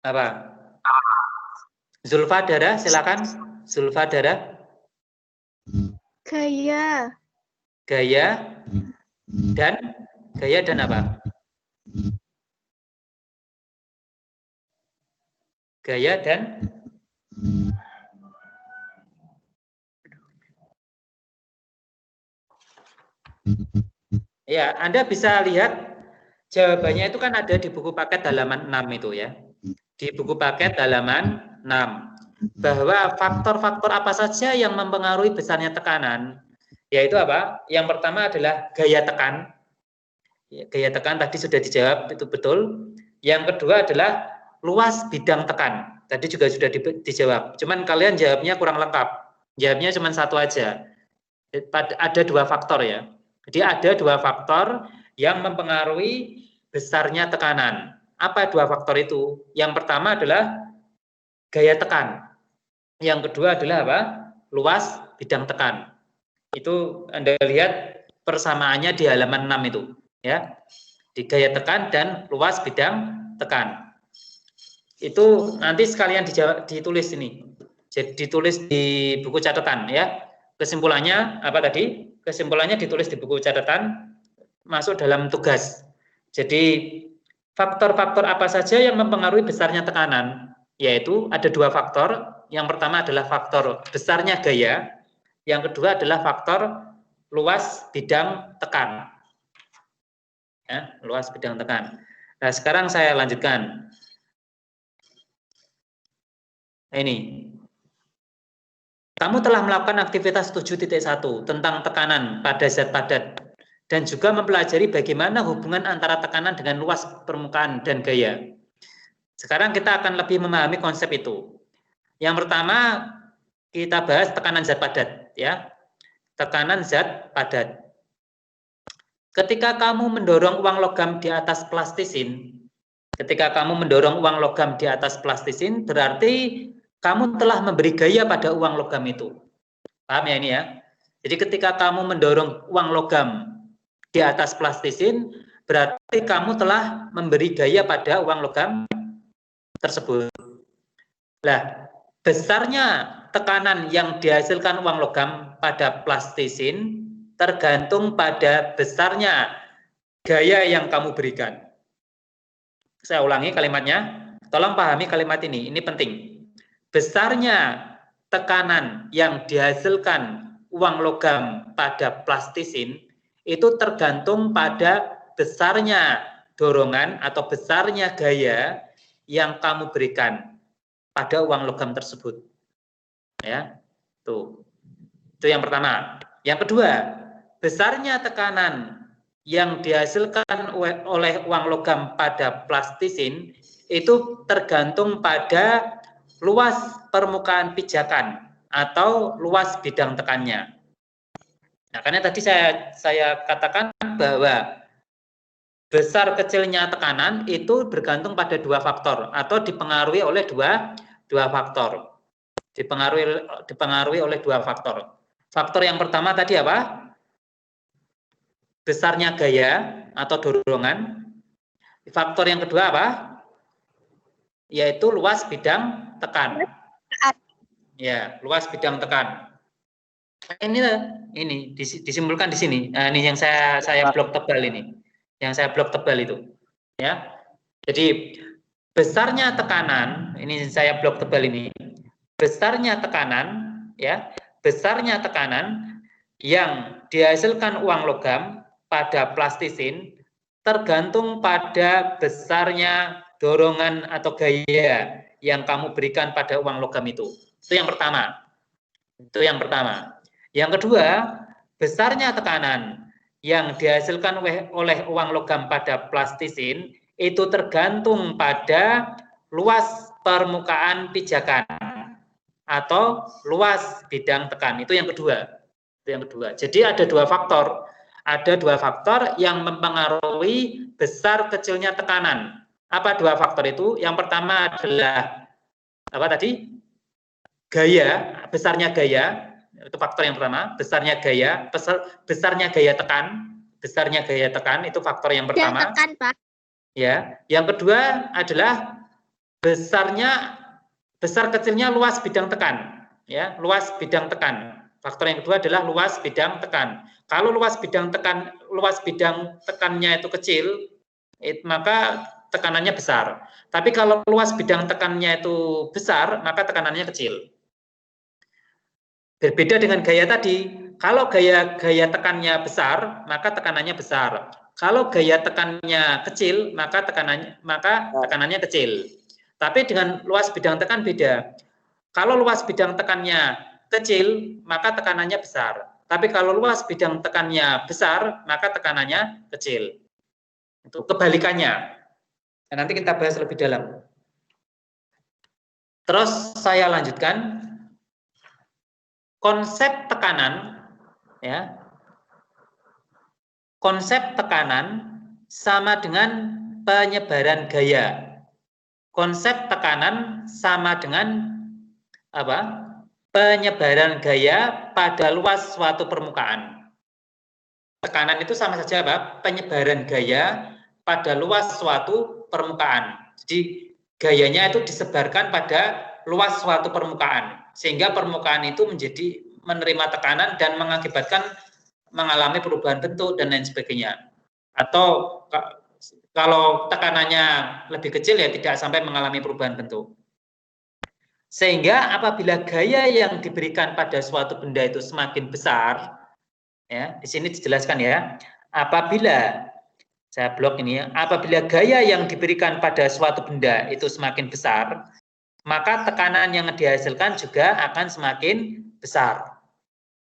Apa? Zulfa Dara, silakan. Zulfa Dara. Gaya. Gaya dan apa? Gaya dan ya, Anda bisa lihat jawabannya itu kan ada di buku paket halaman 6 itu ya. Di buku paket halaman 6 bahwa faktor-faktor apa saja yang mempengaruhi besarnya tekanan, yaitu apa? Yang pertama adalah gaya tekan. Gaya tekan tadi sudah dijawab, itu betul. Yang kedua adalah luas bidang tekan. Tadi juga sudah dijawab. Cuman kalian jawabnya kurang lengkap. Jawabnya cuma satu aja. Ada dua faktor ya. Jadi ada dua faktor yang mempengaruhi besarnya tekanan. Apa dua faktor itu? Yang pertama adalah gaya tekan. Yang kedua adalah apa? Luas bidang tekan. Itu Anda lihat persamaannya di halaman 6 itu, ya. Di gaya tekan dan luas bidang tekan. Itu nanti sekalian ditulis ini. Jadi ditulis di buku catatan ya. Kesimpulannya apa tadi? Kesimpulannya ditulis di buku catatan, masuk dalam tugas. Jadi faktor-faktor apa saja yang mempengaruhi besarnya tekanan? Yaitu ada dua faktor. Yang pertama adalah faktor besarnya gaya. Yang kedua adalah faktor luas bidang tekan. Ya, luas bidang tekan. Nah, sekarang saya lanjutkan. Ini. Kamu telah melakukan aktivitas 7.1 tentang tekanan pada zat padat dan juga mempelajari bagaimana hubungan antara tekanan dengan luas permukaan dan gaya. Sekarang kita akan lebih memahami konsep itu. Yang pertama, kita bahas tekanan zat padat, ya. Tekanan zat padat. Ketika kamu mendorong uang logam di atas plastisin, berarti kamu telah memberi gaya pada uang logam itu. Paham ya ini ya? Jadi ketika kamu mendorong uang logam di atas plastisin, berarti kamu telah memberi gaya pada uang logam tersebut. Nah, besarnya tekanan yang dihasilkan uang logam pada plastisin tergantung pada besarnya gaya yang kamu berikan. Saya ulangi kalimatnya, tolong pahami kalimat ini penting. Besarnya tekanan yang dihasilkan uang logam pada plastisin itu tergantung pada besarnya dorongan atau besarnya gaya yang kamu berikan pada uang logam tersebut. Ya, tuh. Itu yang pertama. Yang kedua, besarnya tekanan yang dihasilkan oleh uang logam pada plastisin itu tergantung pada luas permukaan pijakan atau luas bidang tekannya. Nah, karena tadi saya katakan bahwa besar kecilnya tekanan itu bergantung pada dua faktor atau dipengaruhi oleh dua faktor. Dipengaruhi oleh dua faktor. Faktor yang pertama tadi apa? Besarnya gaya atau dorongan. Faktor yang kedua apa? Yaitu luas bidang tekan. Ya, luas bidang tekan. Ini disimpulkan di sini. Nah, ini yang saya blok tebal ini. Yang saya blok tebal itu. Ya. Jadi besarnya tekanan, ini saya blok tebal ini. Besarnya tekanan, ya, besarnya tekanan yang dihasilkan uang logam pada plastisin tergantung pada besarnya dorongan atau gaya yang kamu berikan pada uang logam itu. Itu yang pertama. Itu yang pertama. Yang kedua, besarnya tekanan yang dihasilkan oleh uang logam pada plastisin itu tergantung pada luas permukaan pijakan atau luas bidang tekan. Itu yang kedua. Itu yang kedua. Jadi ada dua faktor. Ada dua faktor yang mempengaruhi besar kecilnya tekanan. Apa dua faktor itu? Yang pertama adalah apa tadi? Gaya, besarnya gaya. Itu faktor yang pertama, besarnya gaya, besarnya gaya tekan. Besarnya gaya tekan itu faktor yang pertama. Tekan, Pak. Ya. Yang kedua adalah besar kecilnya luas bidang tekan, ya, luas bidang tekan. Faktor yang kedua adalah luas bidang tekan. Kalau luas bidang tekannya itu kecil, maka tekanannya besar. Tapi kalau luas bidang tekannya itu besar, maka tekanannya kecil. Berbeda dengan gaya tadi. Kalau gaya tekannya besar, maka tekanannya besar. Kalau gaya tekannya kecil, maka tekanannya kecil. Tapi dengan luas bidang tekan beda. Kalau luas bidang tekannya kecil, maka tekanannya besar. Tapi kalau luas bidang tekannya besar, maka tekanannya kecil. Itu kebalikannya. Nah, nanti kita bahas lebih dalam. Terus saya lanjutkan. Konsep tekanan, ya. Konsep tekanan sama dengan penyebaran gaya. Konsep tekanan sama dengan apa? Penyebaran gaya pada luas suatu permukaan. Tekanan itu sama saja apa? Penyebaran gaya pada luas suatu permukaan. Jadi gayanya itu disebarkan pada luas suatu permukaan, sehingga permukaan itu menjadi menerima tekanan dan mengakibatkan mengalami perubahan bentuk dan lain sebagainya. Atau kalau tekanannya lebih kecil ya tidak sampai mengalami perubahan bentuk. Sehingga apabila gaya yang diberikan pada suatu benda itu semakin besar, ya, di sini dijelaskan ya, apabila saya blok ini ya, apabila gaya yang diberikan pada suatu benda itu semakin besar, maka tekanan yang dihasilkan juga akan semakin besar.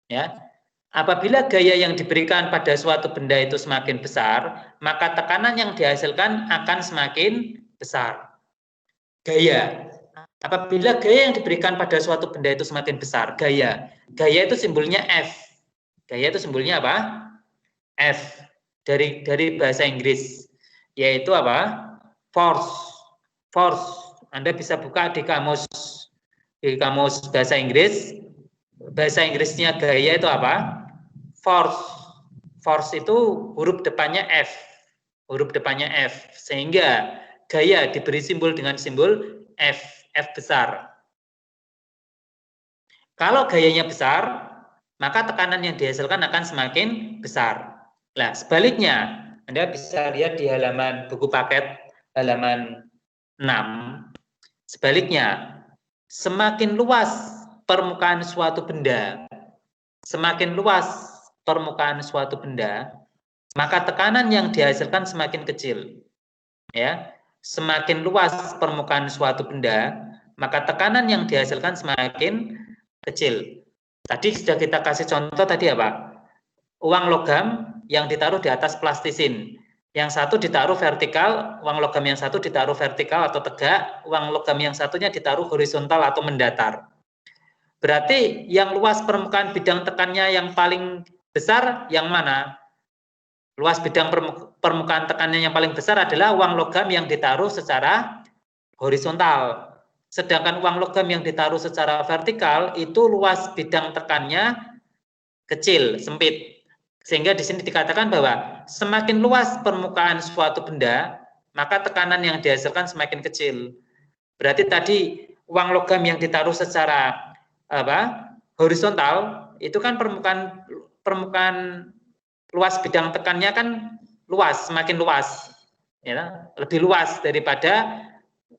Ya. Apabila gaya yang diberikan pada suatu benda itu semakin besar, maka tekanan yang dihasilkan akan semakin besar. Gaya. Apabila gaya yang diberikan pada suatu benda itu semakin besar, gaya itu simbolnya F. Gaya itu simbolnya apa? F. Dari bahasa Inggris, yaitu apa? Force. Anda bisa buka di kamus bahasa Inggris. Bahasa Inggrisnya gaya itu apa? Force itu huruf depannya F. Sehingga gaya diberi simbol dengan simbol F besar. Kalau gayanya besar, maka tekanan yang dihasilkan akan semakin besar. Nah, sebaliknya, Anda bisa lihat di halaman buku paket halaman 6. Sebaliknya, semakin luas permukaan suatu benda, maka tekanan yang dihasilkan semakin kecil. Ya, semakin luas permukaan suatu benda, maka tekanan yang dihasilkan semakin kecil. Tadi sudah kita kasih contoh tadi apa? Uang logam yang ditaruh di atas plastisin. Yang satu ditaruh vertikal, uang logam yang satu ditaruh vertikal atau tegak, uang logam yang satunya ditaruh horizontal atau mendatar. Berarti yang luas permukaan bidang tekannya yang paling besar yang mana? luas bidang permukaan tekanannya yang paling besar adalah uang logam yang ditaruh secara horizontal. Sedangkan uang logam yang ditaruh secara vertikal itu luas bidang tekannya kecil, sempit. Sehingga di sini dikatakan bahwa semakin luas permukaan suatu benda, maka tekanan yang dihasilkan semakin kecil. Berarti tadi uang logam yang ditaruh secara horizontal itu kan permukaan luas bidang tekannya kan luas, semakin luas, ya, lebih luas daripada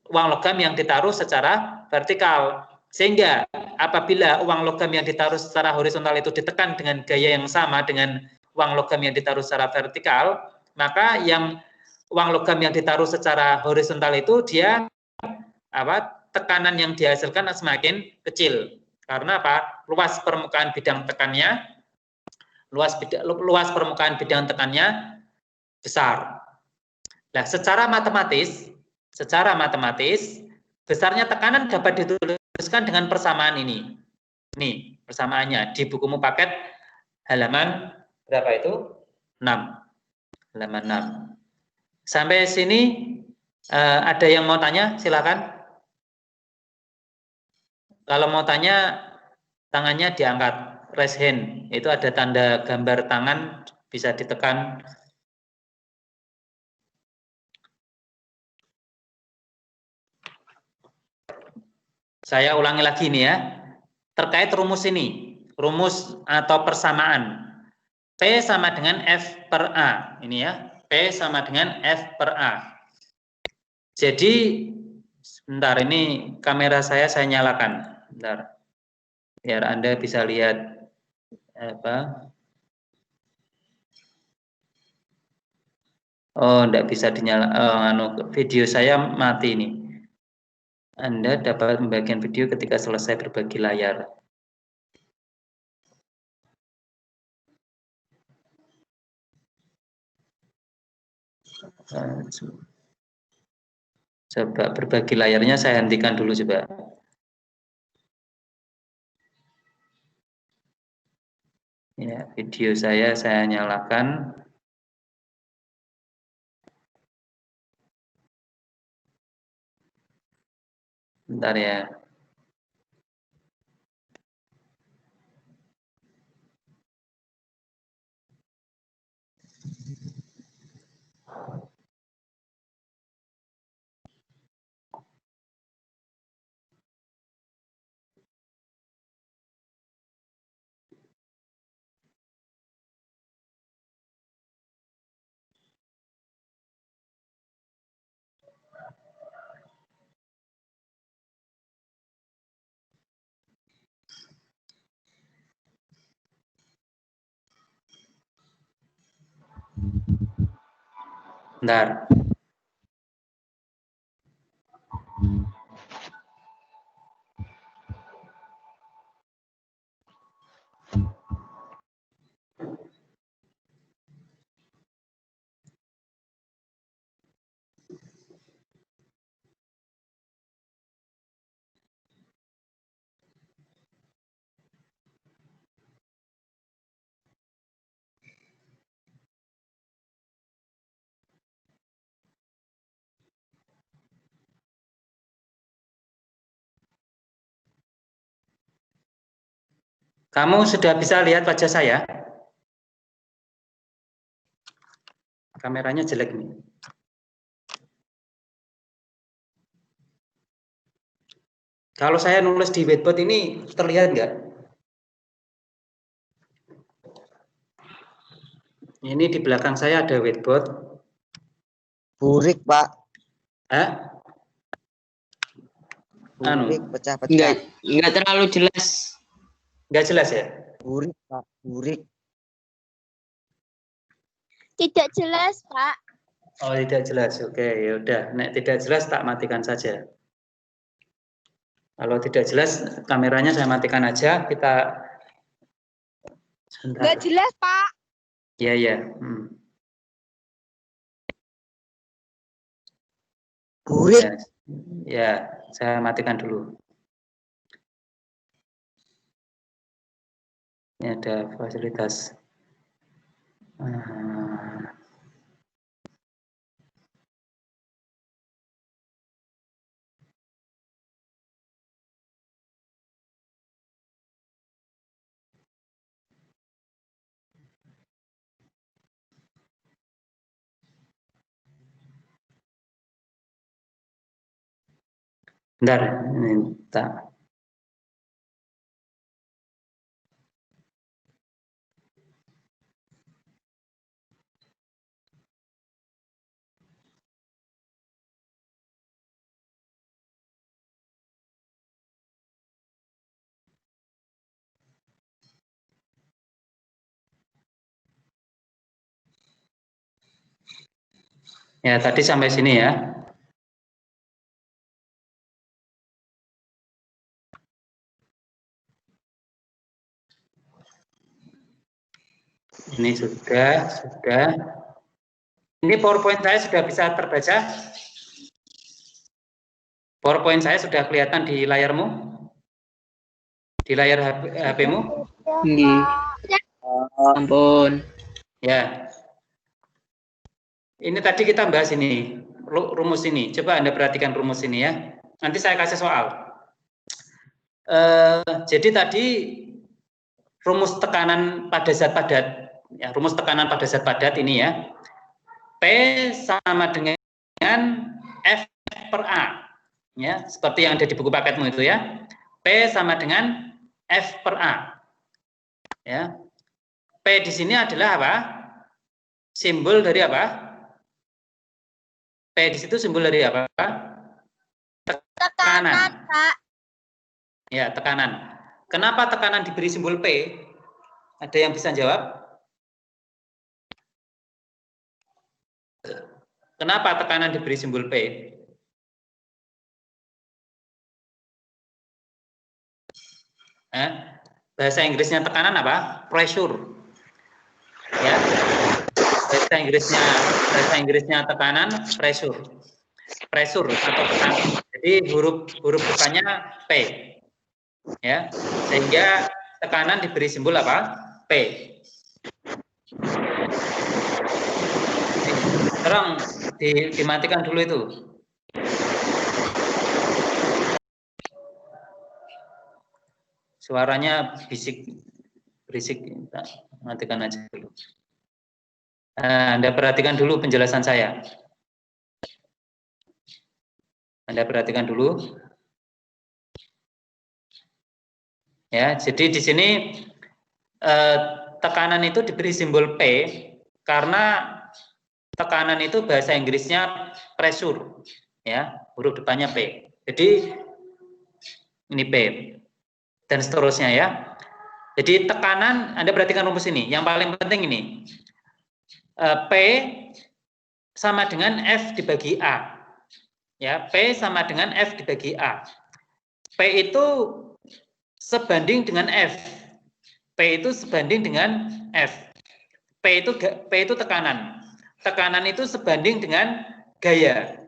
uang logam yang ditaruh secara vertikal. Sehingga apabila uang logam yang ditaruh secara horizontal itu ditekan dengan gaya yang sama dengan uang logam yang ditaruh secara vertikal, maka yang uang logam yang ditaruh secara horizontal itu dia tekanan yang dihasilkan semakin kecil. Karena apa? Luas permukaan bidang tekannya, luas permukaan bidang tekannya besar. Nah, secara matematis besarnya tekanan dapat dituliskan dengan persamaan ini. Nih, persamaannya di bukumu paket halaman berapa itu? 6. Halaman 6. Sampai sini ada yang mau tanya? Silakan. Kalau mau tanya, tangannya diangkat, raise hand. Itu ada tanda gambar tangan, bisa ditekan. Saya ulangi lagi nih ya, terkait rumus ini, rumus atau persamaan. P sama dengan F per A, ini ya, P sama dengan F per A. Jadi, sebentar, ini kamera saya nyalakan, bentar, biar Anda bisa lihat Oh, enggak bisa dinyalakan, video saya mati ini. Anda dapat membagikan video ketika selesai berbagi layar. Coba berbagi layarnya saya hentikan dulu coba. Ya, video saya nyalakan. Bentar ya. Bentar. Kamu sudah bisa lihat wajah saya? Kameranya jelek nih. Kalau saya nulis di whiteboard ini terlihat nggak? Ini di belakang saya ada whiteboard. Burik, Pak. Burik, pecah-pecah. Enggak terlalu jelas. Nggak jelas ya? Burik, Pak. Burik. Tidak jelas, Pak. Oh, tidak jelas. Oke, ya udah. Nek tidak jelas tak matikan saja. Kalau tidak jelas, kameranya saya matikan aja. Kita Nggak jelas, Pak. Iya, ya. Burik. Ya, saya matikan dulu. Ini ada fasilitas. Bentar, ini tak. Ya, tadi sampai sini ya. Ini sudah. Ini PowerPoint saya sudah bisa terbaca? PowerPoint saya sudah kelihatan di layarmu? Di layar HP-mu? Nggih. Ampun. Ya. Ini tadi kita bahas ini, rumus ini. Coba Anda perhatikan rumus ini ya. Nanti saya kasih soal. Jadi tadi rumus tekanan pada zat padat, ya, rumus tekanan pada zat padat ini ya. P sama dengan F per A. Ya, seperti yang ada di buku paketmu itu ya. P sama dengan F per A. Ya. P di sini adalah apa? Simbol dari apa? P di situ simbol dari apa? Tekanan. Pak. Ya, tekanan. Kenapa tekanan diberi simbol P? Ada yang bisa jawab? Kenapa tekanan diberi simbol P? Bahasa Inggrisnya tekanan apa? Pressure. Ya. Bahasa Inggrisnya tekanan pressure. Pressure atau tekanan. Jadi huruf depannya P. Ya. Sehingga tekanan diberi simbol apa? P. Sekarang dimatikan dulu itu. Suaranya berisik, matikan aja dulu. Anda perhatikan dulu penjelasan saya. Anda perhatikan dulu. Ya, jadi di sini tekanan itu diberi simbol P karena tekanan itu bahasa Inggrisnya pressure, ya, huruf depannya P. Jadi ini P dan seterusnya ya. Jadi tekanan, Anda perhatikan rumus ini. Yang paling penting ini. P sama dengan F dibagi A. Ya, P sama dengan F dibagi A. P itu sebanding dengan F. P itu sebanding dengan F. P itu tekanan. Tekanan itu sebanding dengan gaya.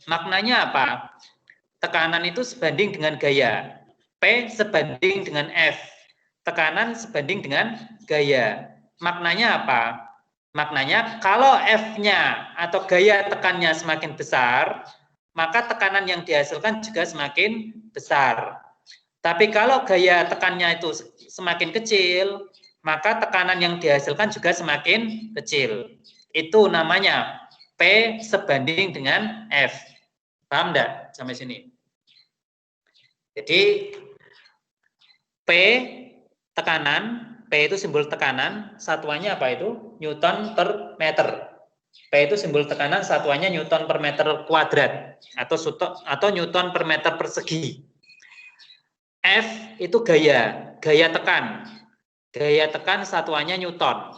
Maknanya apa? Tekanan itu sebanding dengan gaya. P sebanding dengan F. Tekanan sebanding dengan gaya. Maknanya apa? Maknanya kalau F-nya atau gaya tekannya semakin besar, maka tekanan yang dihasilkan juga semakin besar. Tapi kalau gaya tekannya itu semakin kecil, maka tekanan yang dihasilkan juga semakin kecil. Itu namanya P sebanding dengan F. Paham enggak sampai sini? Jadi P tekanan, P itu simbol tekanan, satuannya apa itu? Newton per meter. P itu simbol tekanan, satuannya Newton per meter kuadrat atau Newton per meter persegi. F itu gaya tekan. Gaya tekan satuannya Newton.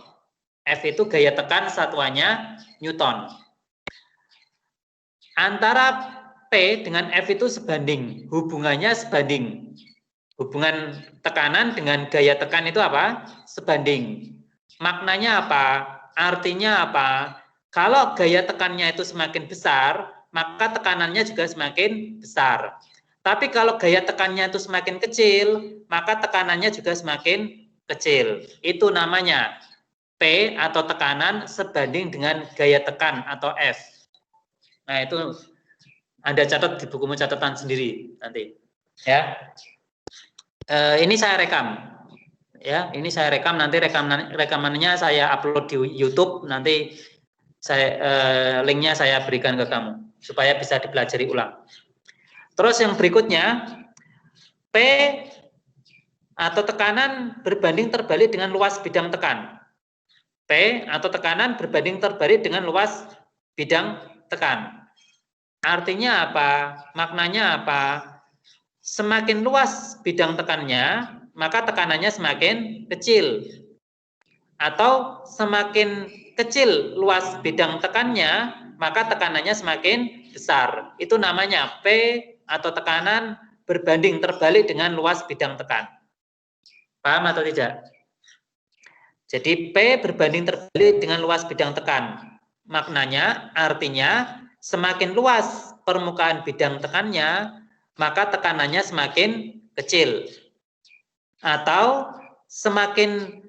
F itu gaya tekan satuannya Newton. Antara P dengan F itu sebanding, hubungannya sebanding. Hubungan tekanan dengan gaya tekan itu apa? Sebanding. Maknanya apa? Artinya apa? Kalau gaya tekannya itu semakin besar, maka tekanannya juga semakin besar. Tapi kalau gaya tekannya itu semakin kecil, maka tekanannya juga semakin kecil. Itu namanya P atau tekanan sebanding dengan gaya tekan atau F. Nah, itu Anda catat di bukumu catatan sendiri nanti. Ya. Ini saya rekam. Ya, ini saya rekam, nanti rekamannya saya upload di YouTube, nanti linknya saya berikan ke kamu supaya bisa dipelajari ulang. Terus yang berikutnya, P atau tekanan berbanding terbalik dengan luas bidang tekan. P atau tekanan berbanding terbalik dengan luas bidang tekan. Artinya apa? Maknanya apa? Semakin luas bidang tekannya, maka tekanannya semakin kecil. Atau semakin kecil luas bidang tekannya, maka tekanannya semakin besar. Itu namanya P atau tekanan berbanding terbalik dengan luas bidang tekan. Paham atau tidak? Jadi P berbanding terbalik dengan luas bidang tekan. Maknanya, artinya semakin luas permukaan bidang tekannya, maka tekanannya semakin kecil. Atau semakin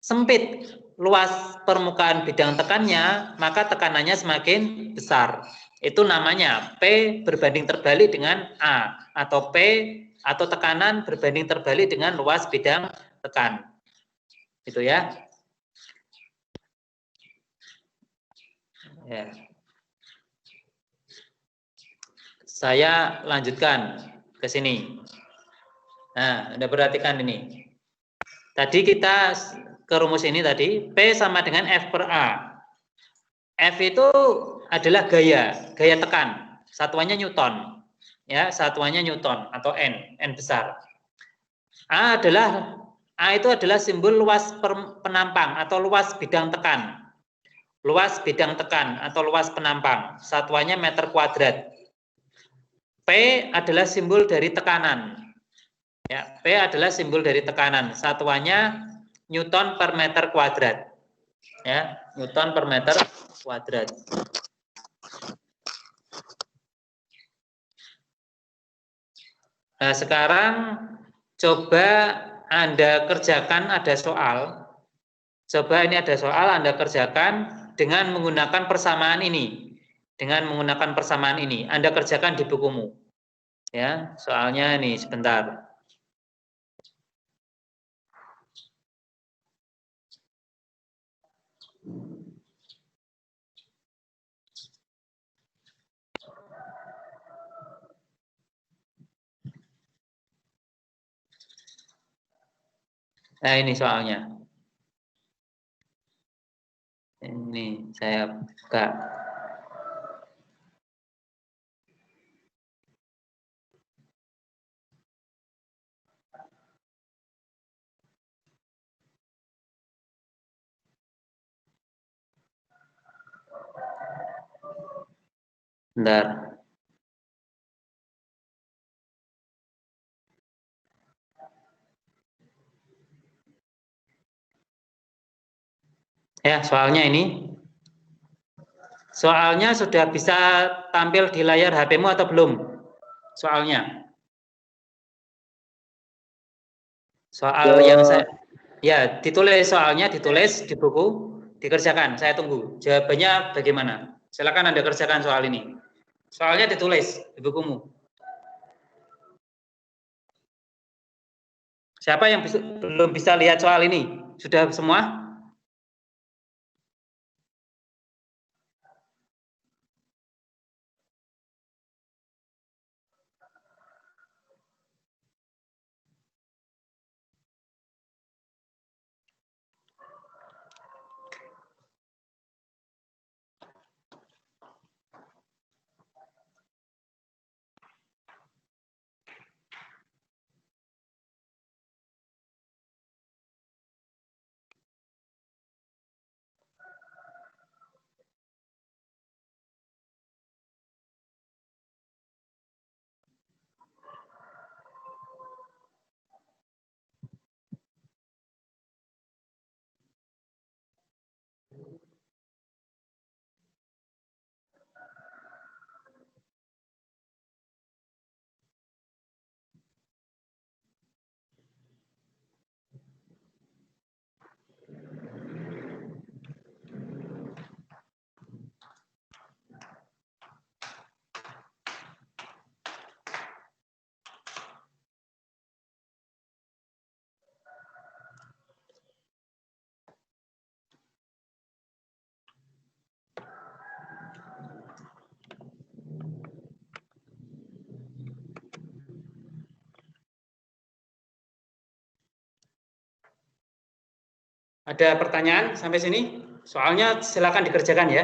sempit luas permukaan bidang tekannya, maka tekanannya semakin besar. Itu namanya P berbanding terbalik dengan A, atau P atau tekanan berbanding terbalik dengan luas bidang tekan. Itu ya. Ya. Saya lanjutkan ke sini. Nah, Anda perhatikan ini. Tadi kita ke rumus ini tadi, P sama dengan F per A. F itu adalah gaya tekan. Satuannya Newton. Ya, satuannya Newton atau N besar. A itu adalah simbol luas penampang atau luas bidang tekan. Luas bidang tekan atau luas penampang. Satuannya meter kuadrat. P adalah simbol dari tekanan. Ya, P adalah simbol dari tekanan. Satuannya Newton per meter kuadrat. Ya, Newton per meter kuadrat. Nah, sekarang coba Anda kerjakan, ada soal. Coba ini ada soal, Anda kerjakan dengan menggunakan persamaan ini. Dengan menggunakan persamaan ini, Anda kerjakan di bukumu. Ya, soalnya ini sebentar. Nah, ini soalnya. Ini saya buka. Bentar. Ya, soalnya ini. Soalnya sudah bisa tampil di layar HP-mu atau belum? Soalnya. Soal yang saya, ya, ditulis soalnya, ditulis di buku, dikerjakan. Saya tunggu. Jawabannya bagaimana? Silakan Anda kerjakan soal ini. Soalnya ditulis di bukumu. Siapa yang belum bisa lihat soal ini? Sudah semua? Ada pertanyaan sampai sini? Soalnya silakan dikerjakan ya.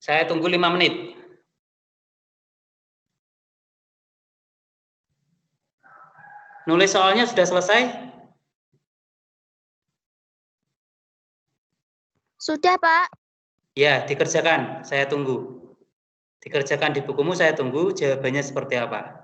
Saya tunggu 5 menit. Nulis soalnya sudah selesai? Sudah, Pak. Ya, dikerjakan. Saya tunggu. Dikerjakan di bukumu, saya tunggu jawabannya seperti apa.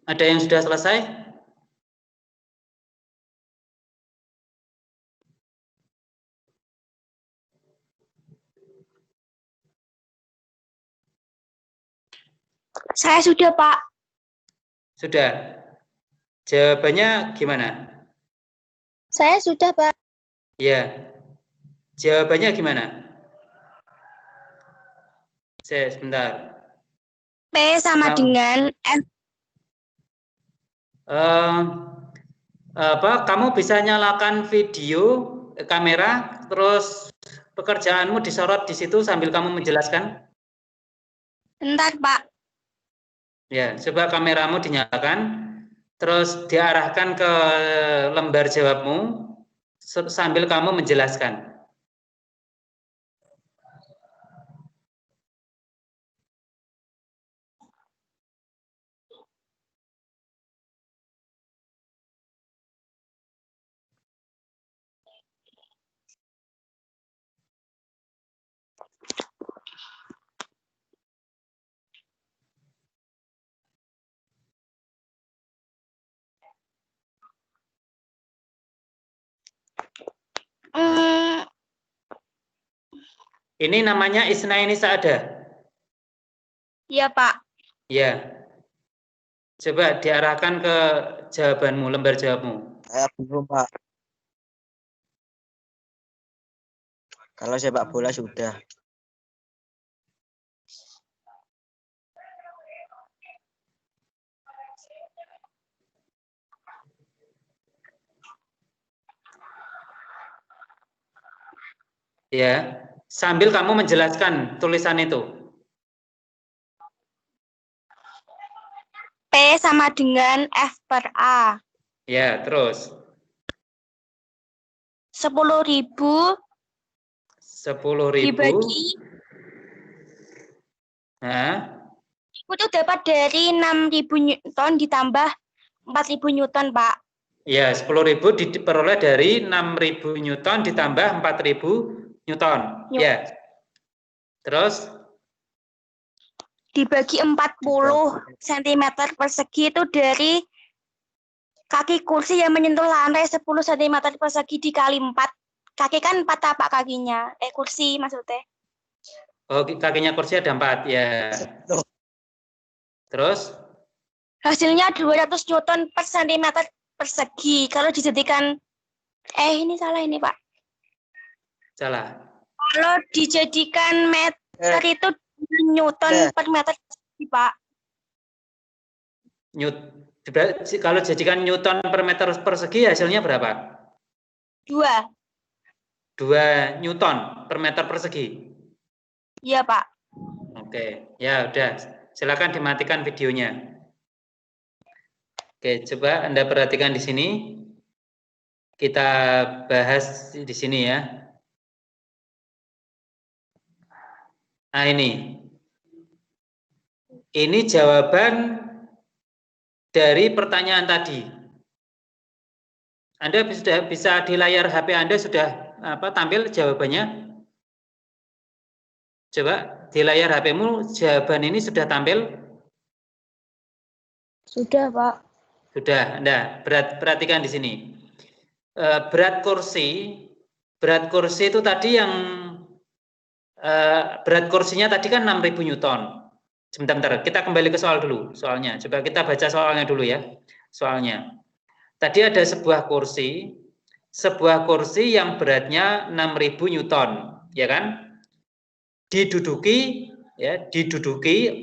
Ada yang sudah selesai? Saya sudah, Pak. Sudah. Jawabannya gimana? Saya sudah, Pak. Ya. Jawabannya gimana? Sebentar. P sama Nah, dengan F. Kamu bisa nyalakan video kamera, terus pekerjaanmu disorot di situ sambil kamu menjelaskan. Bentar, Pak. Ya, coba kameramu dinyalakan, terus diarahkan ke lembar jawabmu sambil kamu menjelaskan. Ini namanya Isnaini Sa'adah. Iya, Pak. Ya. Coba diarahkan ke jawabanmu, lembar jawabmu. Saya belum, Pak. Kalau sepak bola sudah. Ya, sambil kamu menjelaskan tulisan itu. P sama dengan F per A. Ya, terus. 10.000 dibagi. Nah, Itu dapat dari 6.000 Newton ditambah 4.000 Newton, Pak. ya 10.000 diperoleh dari 6.000 Newton ditambah 4.000 Newton. Ya. Terus Dibagi 40 cm persegi itu dari kaki kursi yang menyentuh lantai 10 cm persegi dikali 4. Kaki kan 4 tapak kakinya. Kursi maksudnya. oh, kakinya kursi ada 4 ya. Terus Hasilnya 200 Newton per cm persegi. Kalau dijadikan ini salah ini, Pak. salah. Kalau dijadikan meter itu Newton per meter persegi, Pak. Kalau jadikan Newton per meter persegi hasilnya berapa? 2 2 Newton per meter persegi. Iya, Pak. Oke, ya udah. Silakan dimatikan videonya. Oke, coba Anda perhatikan di sini. Kita bahas di sini ya. Nah, ini jawaban dari pertanyaan tadi. Anda sudah bisa di layar HP Anda sudah tampil jawabannya? Coba di layar HP-mu jawaban ini sudah tampil? Sudah, Pak. Sudah. Anda perhatikan di sini. Berat kursi itu tadi yang berat kursinya tadi kan 6.000 Newton. Sebentar, kita kembali ke soal dulu, soalnya. Coba kita baca soalnya dulu ya, soalnya. Tadi ada sebuah kursi yang beratnya 6.000 Newton, ya kan? Diduduki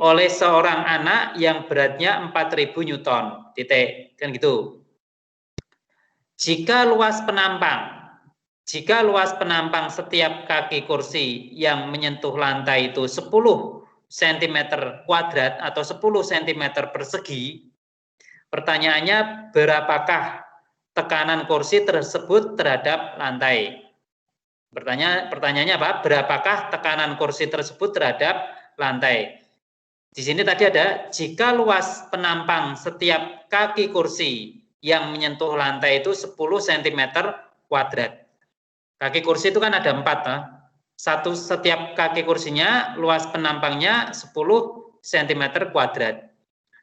oleh seorang anak yang beratnya 4.000 Newton, titik, kan gitu. Jika luas penampang setiap kaki kursi yang menyentuh lantai itu 10 cm kuadrat atau 10 cm persegi, pertanyaannya berapakah tekanan kursi tersebut terhadap lantai? Pertanyaannya apa? Berapakah tekanan kursi tersebut terhadap lantai? Di sini tadi ada, jika luas penampang setiap kaki kursi yang menyentuh lantai itu 10 cm kuadrat. Kaki kursi itu kan ada 4. Setiap kaki kursinya luas penampangnya 10 cm kuadrat.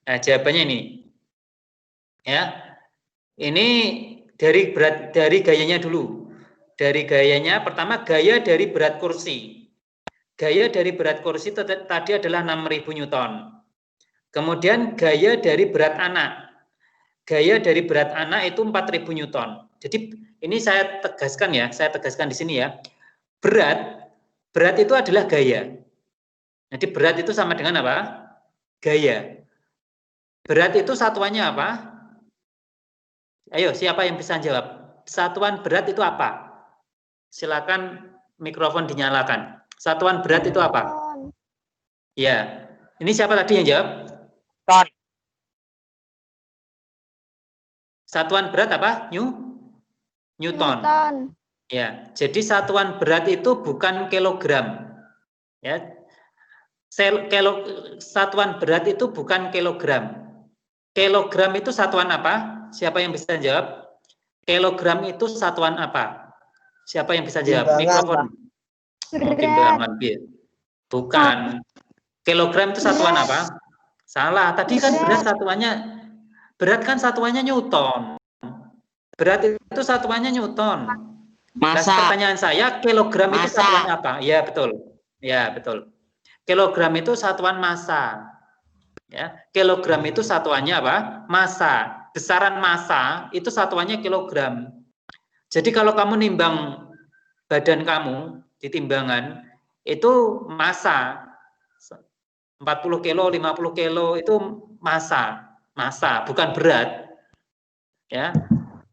Nah, jawabannya ini. Ya. Ini dari gayanya dulu. Dari gayanya, pertama gaya dari berat kursi. Gaya dari berat kursi tadi adalah 6.000 Newton. Kemudian gaya dari berat anak. Gaya dari berat anak itu 4.000 Newton. Jadi ini saya tegaskan di sini ya. Berat itu adalah gaya. Jadi berat itu sama dengan apa? Gaya. Berat itu satuannya apa? Ayo, siapa yang bisa jawab? Satuan berat itu apa? Silakan mikrofon dinyalakan. Satuan berat itu apa? Ya. Ini siapa tadi yang jawab? Ton. Satuan berat apa? Newton. Ya, jadi satuan berat itu bukan kilogram. Ya. Satuan berat itu bukan kilogram. Kilogram itu satuan apa? Siapa yang bisa jawab? Kilogram itu satuan apa? Siapa yang bisa jawab? Mikrofon. Timbangan. Bukan. Kilogram itu satuan apa? Salah. Tadi kan berat kan satuannya Newton. Berat itu satuannya Newton. Masa. Pertanyaan saya, kilogram itu satuan apa? Ya, betul. Ya, betul. Kilogram itu satuan massa. Ya, kilogram itu satuannya apa? Massa. Besaran massa itu satuannya kilogram. Jadi kalau kamu nimbang badan kamu di timbangan, itu massa. 40 kilo, 50 kilo itu massa, bukan berat. Ya.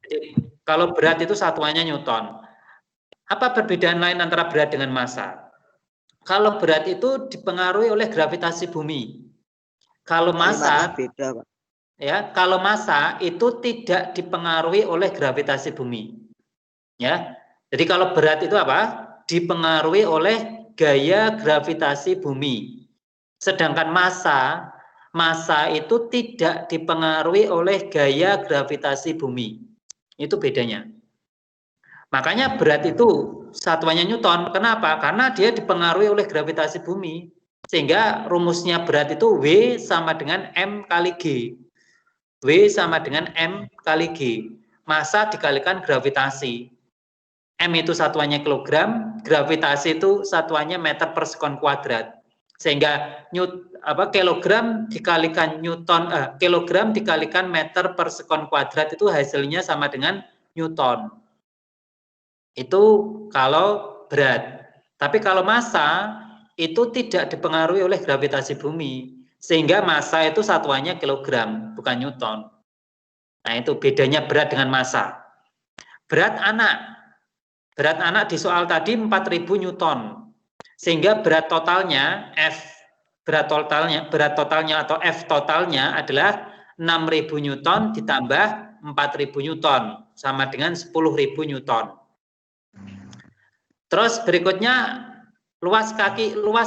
Jadi, kalau berat itu satuannya Newton. Apa perbedaan lain antara berat dengan massa? Kalau berat itu dipengaruhi oleh gravitasi bumi. Kalau massa beda, Pak. Ya, kalau massa itu tidak dipengaruhi oleh gravitasi bumi. Ya. Jadi kalau berat itu apa? Dipengaruhi oleh gaya gravitasi bumi. Sedangkan massa itu tidak dipengaruhi oleh gaya gravitasi bumi. Itu bedanya. Makanya berat itu satuannya Newton. Kenapa? Karena dia dipengaruhi oleh gravitasi bumi. Sehingga rumusnya berat itu W sama dengan M kali G. W sama dengan M kali G. Massa dikalikan gravitasi. M itu satuannya kilogram, gravitasi itu satuannya meter per sekon kuadrat. Sehingga kilogram dikalikan kilogram dikalikan meter per sekon kuadrat itu hasilnya sama dengan Newton. Itu kalau berat. Tapi kalau massa itu tidak dipengaruhi oleh gravitasi bumi. Sehingga massa itu satuannya kilogram, bukan Newton. Nah, itu bedanya berat dengan massa. Berat anak di soal tadi 4.000 Newton. Sehingga berat totalnya atau F totalnya adalah 6.000 Newton ditambah 4.000 Newton sama dengan 10.000 Newton. Terus berikutnya luas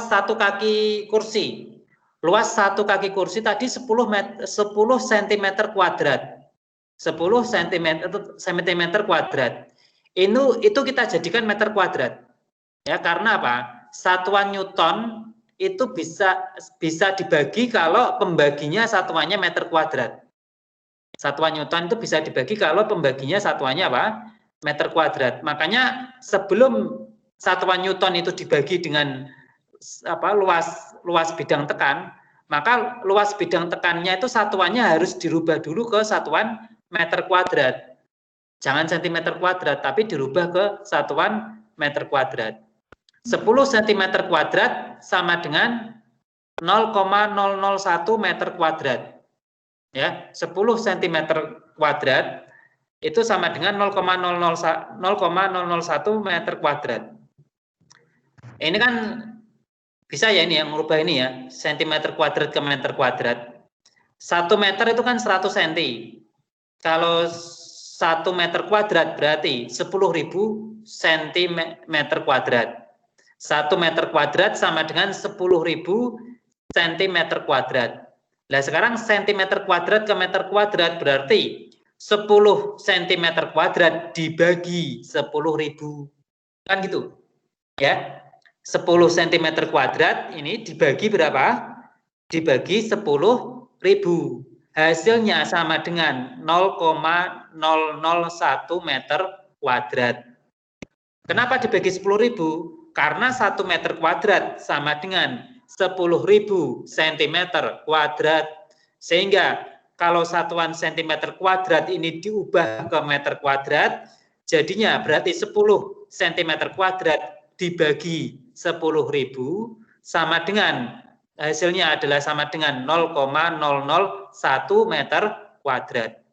satu kaki kursi. Luas satu kaki kursi tadi 10 cm kuadrat. 10 cm kuadrat. Itu kita jadikan meter kuadrat. Ya, karena apa? Satuan Newton itu bisa dibagi kalau pembaginya satuannya meter kuadrat. Satuan Newton itu bisa dibagi kalau pembaginya satuannya apa? Meter kuadrat. Makanya sebelum satuan Newton itu dibagi dengan luas bidang tekan, maka luas bidang tekannya itu satuannya harus dirubah dulu ke satuan meter kuadrat. Jangan cm kuadrat, tapi dirubah ke satuan meter kuadrat. 10 cm kuadrat sama dengan 0,001 meter kuadrat. Ya, 10 cm kuadrat itu sama dengan 0,001 meter kuadrat. Ini kan bisa ya ini yang merubah ini ya, cm kuadrat ke meter kuadrat. 1 meter itu kan 100 cm. Kalau 1 meter kuadrat berarti 10.000 cm kuadrat. 1 meter kuadrat sama dengan 10.000 cm kuadrat. Nah sekarang cm kuadrat ke meter kuadrat berarti 10 cm kuadrat dibagi 10.000. Kan gitu. Ya. 10 cm kuadrat ini dibagi berapa? Dibagi 10.000. Hasilnya sama dengan 0,001 meter kuadrat. Kenapa dibagi 10.000? Karena 1 meter kuadrat sama dengan 10.000 cm kuadrat. Sehingga kalau satuan cm kuadrat ini diubah ke meter kuadrat, jadinya berarti 10 cm kuadrat dibagi 10.000 sama dengan hasilnya adalah sama dengan 0,001 meter kuadrat.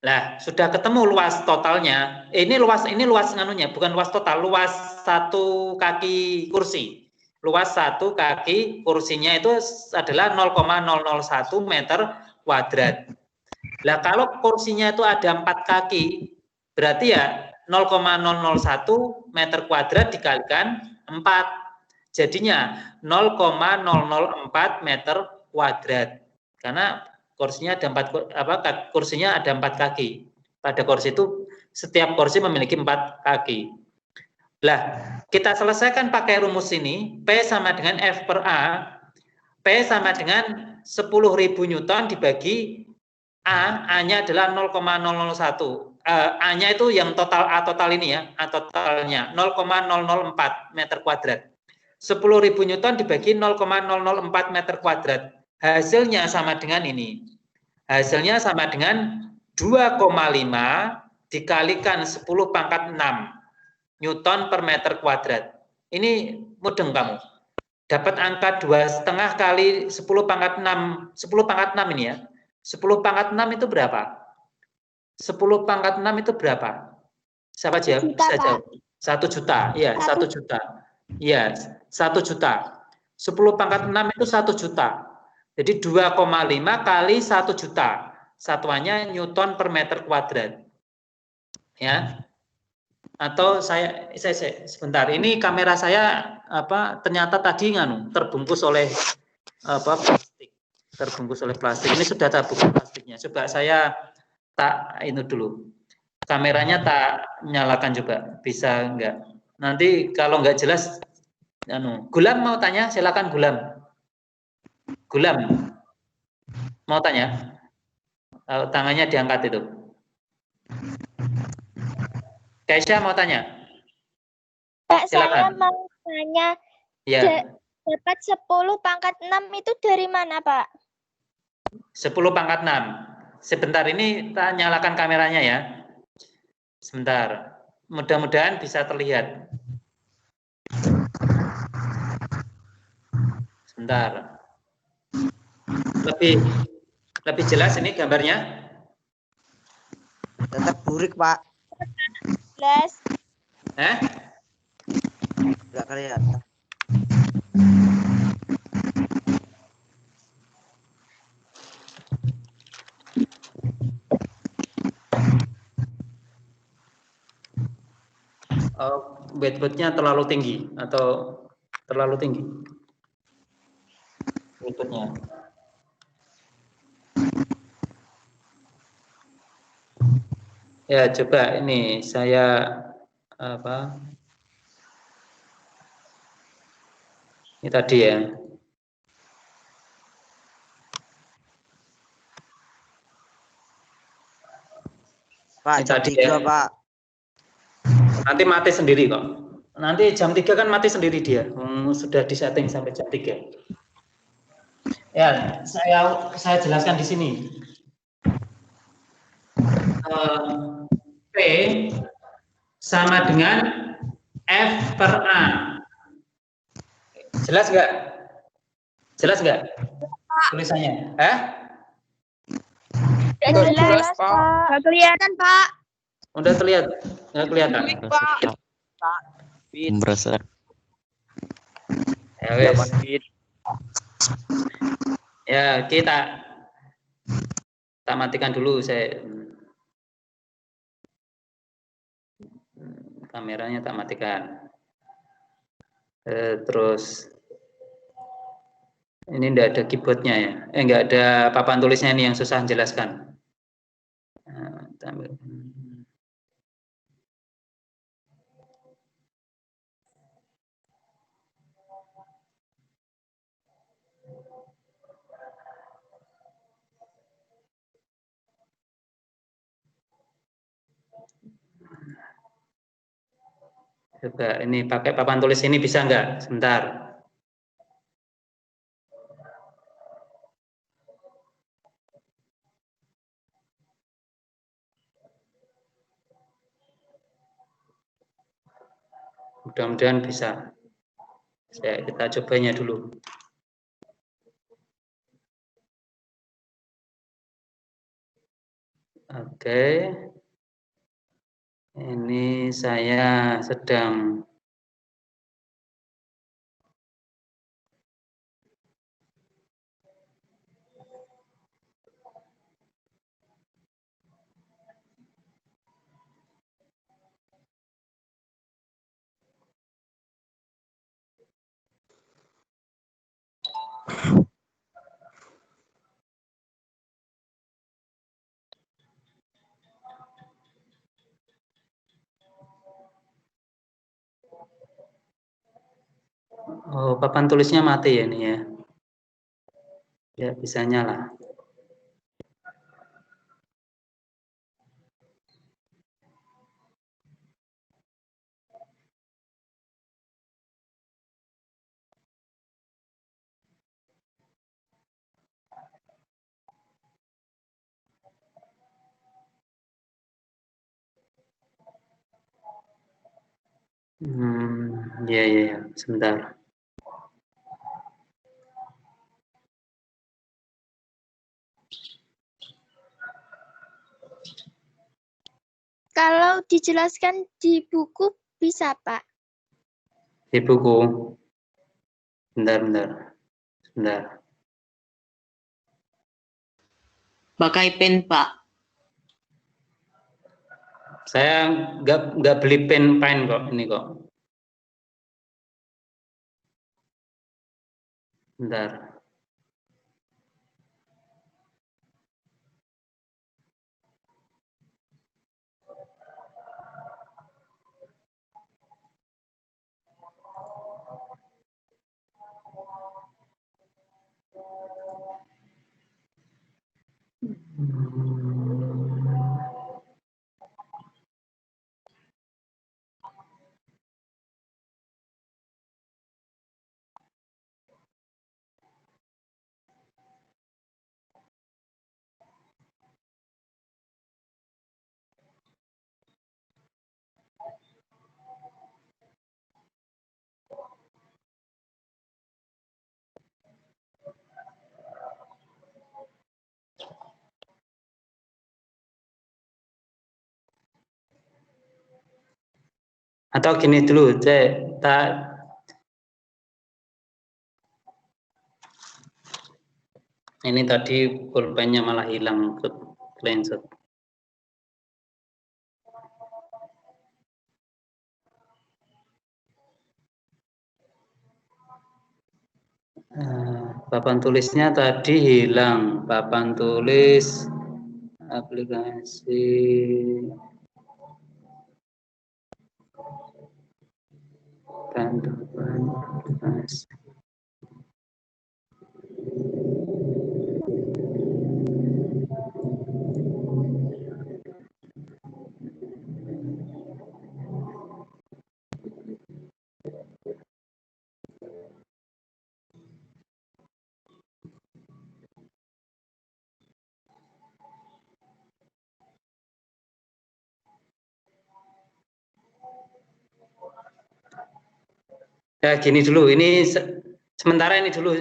Nah, sudah ketemu luas totalnya. Ini luas nganunya, bukan luas total, luas satu kaki kursi. Luas satu kaki kursinya itu adalah 0,001 meter kuadrat. Nah, kalau kursinya itu ada 4 kaki, berarti ya 0,001 meter kuadrat dikalikan 4. Jadinya 0,004 meter kuadrat. Karena kursinya ada 4 kaki. Pada kursi itu setiap kursi memiliki 4 kaki. Nah, kita selesaikan pakai rumus ini. P sama dengan F per A. P sama dengan 10.000 Newton dibagi A. A-nya adalah 0,001. A-nya itu yang total, A total ini ya. A totalnya 0,004 meter kuadrat. 10.000 Newton dibagi 0,004 meter kuadrat. Hasilnya sama dengan ini. Hasilnya sama dengan 2,5 dikalikan 10 pangkat 6 Newton per meter kuadrat. Ini mudeng kamu. Dapat angka 2,5 kali 10 pangkat 6. 10 pangkat 6 ini ya. 10 pangkat 6 itu berapa? 10 pangkat 6 itu berapa? Siapa jawab? Bisa jawab. 1 juta. Iya, 1 juta. Iya, 1 juta. 10 pangkat 6 itu 1 juta. Jadi 2,5 kali 1 juta. Satuannya Newton per meter kuadrat. Ya. Atau saya sebentar. Ini kamera saya ternyata tadi terbungkus oleh plastik. Terbungkus oleh plastik. Ini sudah terbuka plastiknya. Coba saya tak ini dulu. Kameranya tak nyalakan coba. Bisa enggak? Nanti kalau enggak jelas Gulam mau tanya, silakan Gulam. Gulam mau tanya, tangannya diangkat itu. Keisha mau tanya. Pak, silakan. saya mau tanya, ya. Dapat 10 pangkat 6 itu dari mana, Pak? 10 pangkat 6. Sebentar, ini tak nyalakan kameranya ya. Sebentar, mudah-mudahan bisa terlihat. Sebentar. Lebih jelas ini gambarnya? Tetap burik, Pak. Jelas. Enggak kelihatan. Whiteboardnya terlalu tinggi atau terlalu tinggi? Whiteboardnya. Ya, coba ini saya apa? Ini tadi ya. Pak, Ini jam tadi 3, ya. Pak. Nanti mati sendiri kok. Nanti jam 3 kan mati sendiri dia. Sudah disetting sampai jam 3. Ya, saya jelaskan di sini. P sama dengan F per A. Jelas nggak? Jelas nggak tulisannya? Jelas, Pak. Nggak kelihatan, Pak. Udah terlihat? Nggak kelihatan? Berasa. Ya, wes. Ya, kita matikan dulu. Kameranya tak matikan. Terus ini enggak ada keyboardnya ya. Enggak ada papan tulisnya ini yang susah jelaskan. Coba ini pakai papan tulis ini bisa enggak? Sebentar. Mudah-mudahan bisa. Kita cobanya dulu. Oke. Ini saya sedang papan tulisnya mati ya ini ya. Ya, bisa nyala. Ya, sebentar. Kalau dijelaskan di buku bisa, Pak. Di buku. Bentar. Pakai pen, Pak. Saya nggak beli pen kok ini kok. Bentar. Atau gini dulu, kita Ini tadi pulpennya malah hilang ke screenshot. Papan tulisnya tadi hilang. Papan tulis aplikasi. Aplikasi. Ya gini dulu, ini sementara ini dulu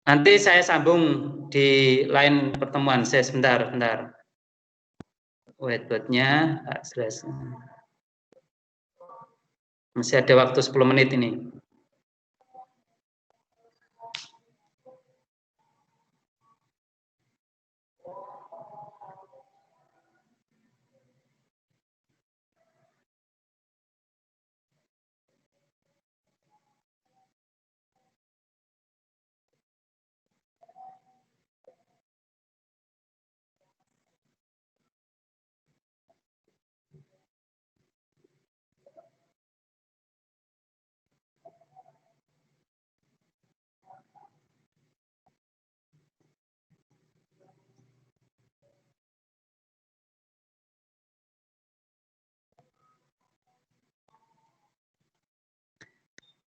nanti saya sambung di lain pertemuan. Saya sebentar. Whiteboard-nya masih ada waktu 10 menit ini.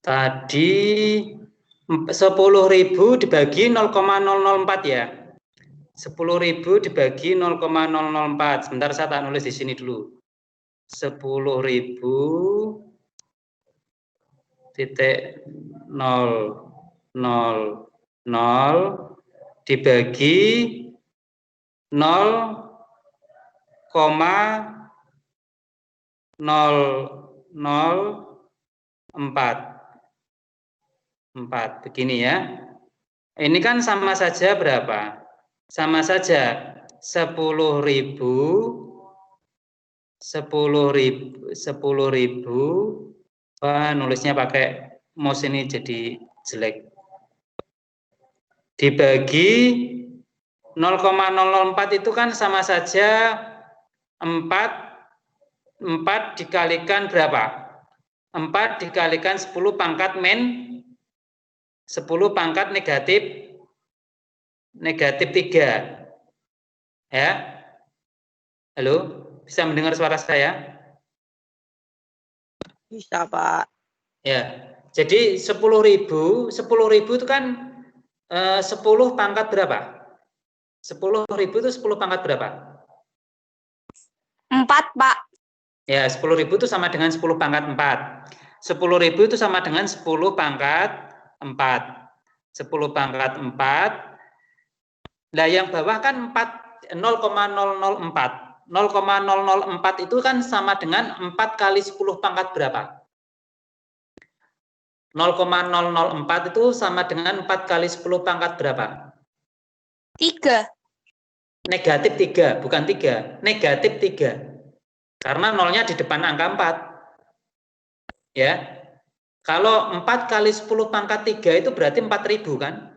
Tadi 10.000 dibagi 0,004 ya. 10.000 dibagi 0,004. Sebentar saya tak nulis di sini dulu. 10.000 titik 000 dibagi 0,004 begini ya. Ini kan sama saja berapa? Sama saja 10.000 nulisnya pakai mouse ini jadi jelek. Dibagi 0,004 itu kan sama saja 4 dikalikan berapa? 4 dikalikan 10 pangkat 10 pangkat negatif 3. Ya. Halo, bisa mendengar suara saya? Bisa, Pak. Ya. Jadi 10.000 itu kan 10 pangkat berapa? 10.000 itu 10 pangkat berapa? 4, Pak. Ya, 10.000 itu sama dengan 10 pangkat 4. 10.000 itu sama dengan 10 pangkat 4. 10 pangkat 4. Nah, yang bawah kan 0,004. 0,004 itu kan sama dengan 4 kali 10 pangkat berapa? 0,004 itu sama dengan 4 kali 10 pangkat berapa? 3. Negatif 3, bukan 3. Negatif 3. Karena nolnya di depan angka 4. Ya. Kalau 4 kali 10 pangkat 3 itu berarti 4.000 kan?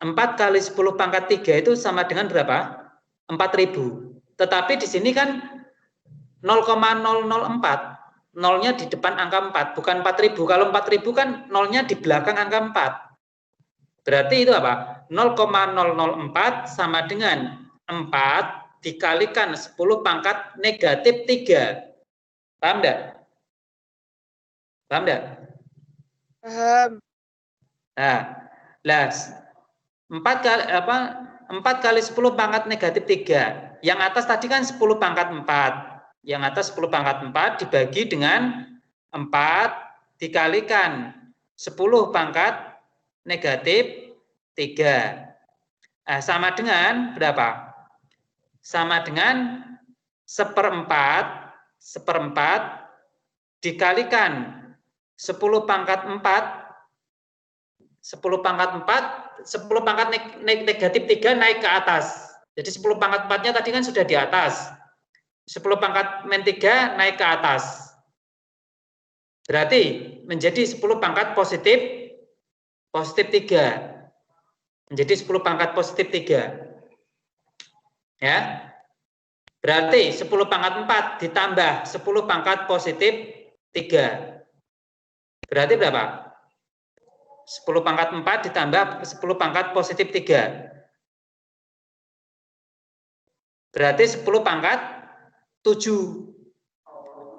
4 kali 10 pangkat 3 itu sama dengan berapa? 4.000. Tetapi di sini kan 0,004. Nolnya di depan angka 4, bukan 4.000. Kalau 4.000 kan nolnya di belakang angka 4. Berarti itu apa? 0,004 sama dengan 4 dikalikan 10 pangkat negatif 3. Paham enggak? Paham enggak? Paham. Nah, 4 kali 10 pangkat negatif 3. Yang atas tadi kan 10 pangkat 4. Yang atas 10 pangkat 4 dibagi dengan 4 dikalikan 10 pangkat negatif 3. Nah, sama dengan berapa? Sama dengan 1/4 dikalikan 10 pangkat 4 10 pangkat 4, 10 pangkat negatif 3 naik ke atas. Jadi 10 pangkat 4-nya tadi kan sudah di atas. 10 pangkat min 3 naik ke atas. Berarti menjadi 10 pangkat positif 3. Menjadi 10 pangkat positif 3. Ya. Berarti 10 pangkat 4 ditambah 10 pangkat positif 3. Berarti berapa? 10 pangkat 4 ditambah 10 pangkat positif 3. Berarti 10 pangkat 7.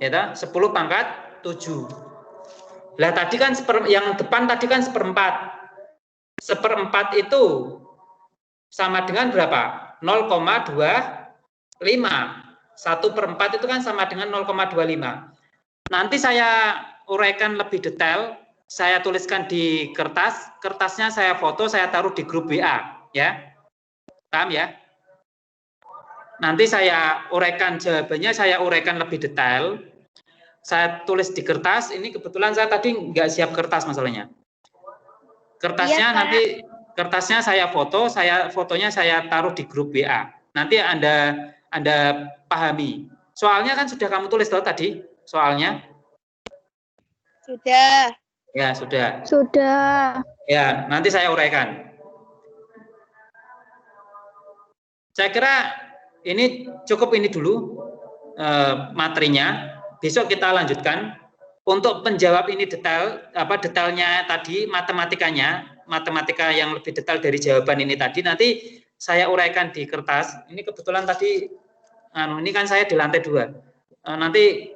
Ya, 10 pangkat 7. Lah tadi kan yang depan tadi kan 1/4. 1/4 itu sama dengan berapa? 0,25. 1/4 itu kan sama dengan 0,25. Nanti saya uraikan lebih detail, saya tuliskan di kertas, kertasnya saya foto, saya taruh di grup WA, ya. Paham ya? Nanti saya uraikan jawabannya, saya uraikan lebih detail. Saya tulis di kertas, ini kebetulan saya tadi nggak siap kertas masalahnya. Kertasnya nanti, kertasnya saya foto, fotonya saya taruh di grup WA. Nanti Anda pahami. Soalnya kan sudah kamu tulis loh tadi, soalnya. Sudah. Ya, sudah. Sudah. Ya, nanti saya uraikan. Saya kira ini cukup ini dulu materinya. Besok kita lanjutkan. Untuk penjawab ini detailnya tadi, matematika yang lebih detail dari jawaban ini tadi, nanti saya uraikan di kertas. Ini kebetulan tadi, ini kan saya di lantai 2. Nanti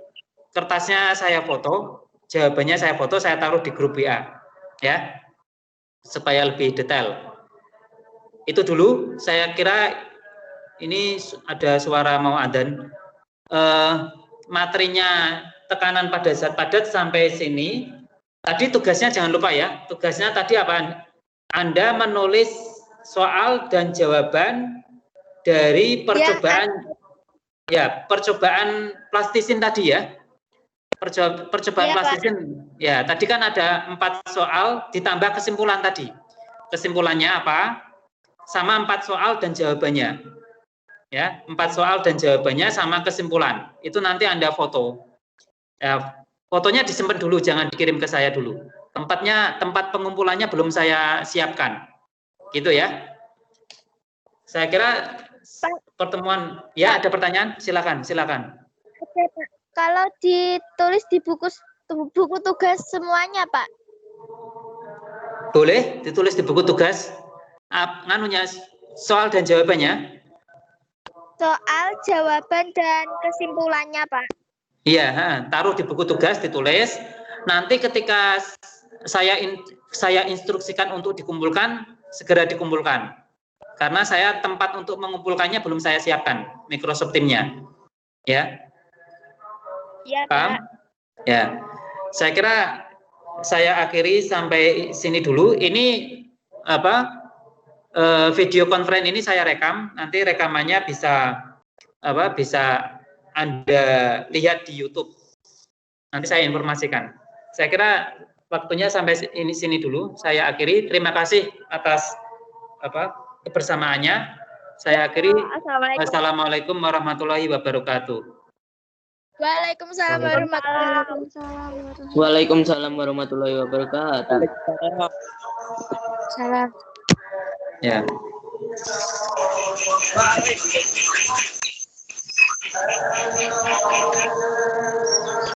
kertasnya saya foto, jawabannya saya foto, saya taruh di grup WA, ya, supaya lebih detail. Itu dulu. Saya kira ini ada suara mau adzan. Materinya tekanan pada zat padat sampai sini. Tadi tugasnya jangan lupa ya. Tugasnya tadi apa? Anda menulis soal dan jawaban dari percobaan percobaan plastisin tadi ya. Percobaan plastisin. Ya, tadi kan ada 4 soal ditambah kesimpulan tadi. Kesimpulannya apa? Sama 4 soal dan jawabannya. Ya, 4 soal dan jawabannya sama kesimpulan. Itu nanti Anda foto. Ya, fotonya disimpan dulu, jangan dikirim ke saya dulu. Tempat pengumpulannya belum saya siapkan. Gitu ya. Saya kira pertemuan, ya ada pertanyaan? Silakan. Oke, Pak. Kalau ditulis di buku tugas semuanya, Pak? Boleh ditulis di buku tugas. Soal dan jawabannya? Soal, jawaban, dan kesimpulannya, Pak. Iya, taruh di buku tugas, ditulis. Nanti ketika saya instruksikan untuk dikumpulkan, segera dikumpulkan. Karena saya tempat untuk mengumpulkannya belum saya siapkan, Microsoft Teams-nya. Ya. Iya, paham? Pak. Ya. Saya kira saya akhiri sampai sini dulu. Ini video conference ini saya rekam. Nanti rekamannya bisa Anda lihat di YouTube. Nanti saya informasikan. Saya kira waktunya sampai sini dulu. Saya akhiri. Terima kasih atas kebersamaannya. Saya akhiri. Wassalamualaikum warahmatullahi wabarakatuh. Waalaikumsalam warahmatullahi wabarakatuh. Waalaikumsalam warahmatullahi wabarakatuh. Salam. Ya.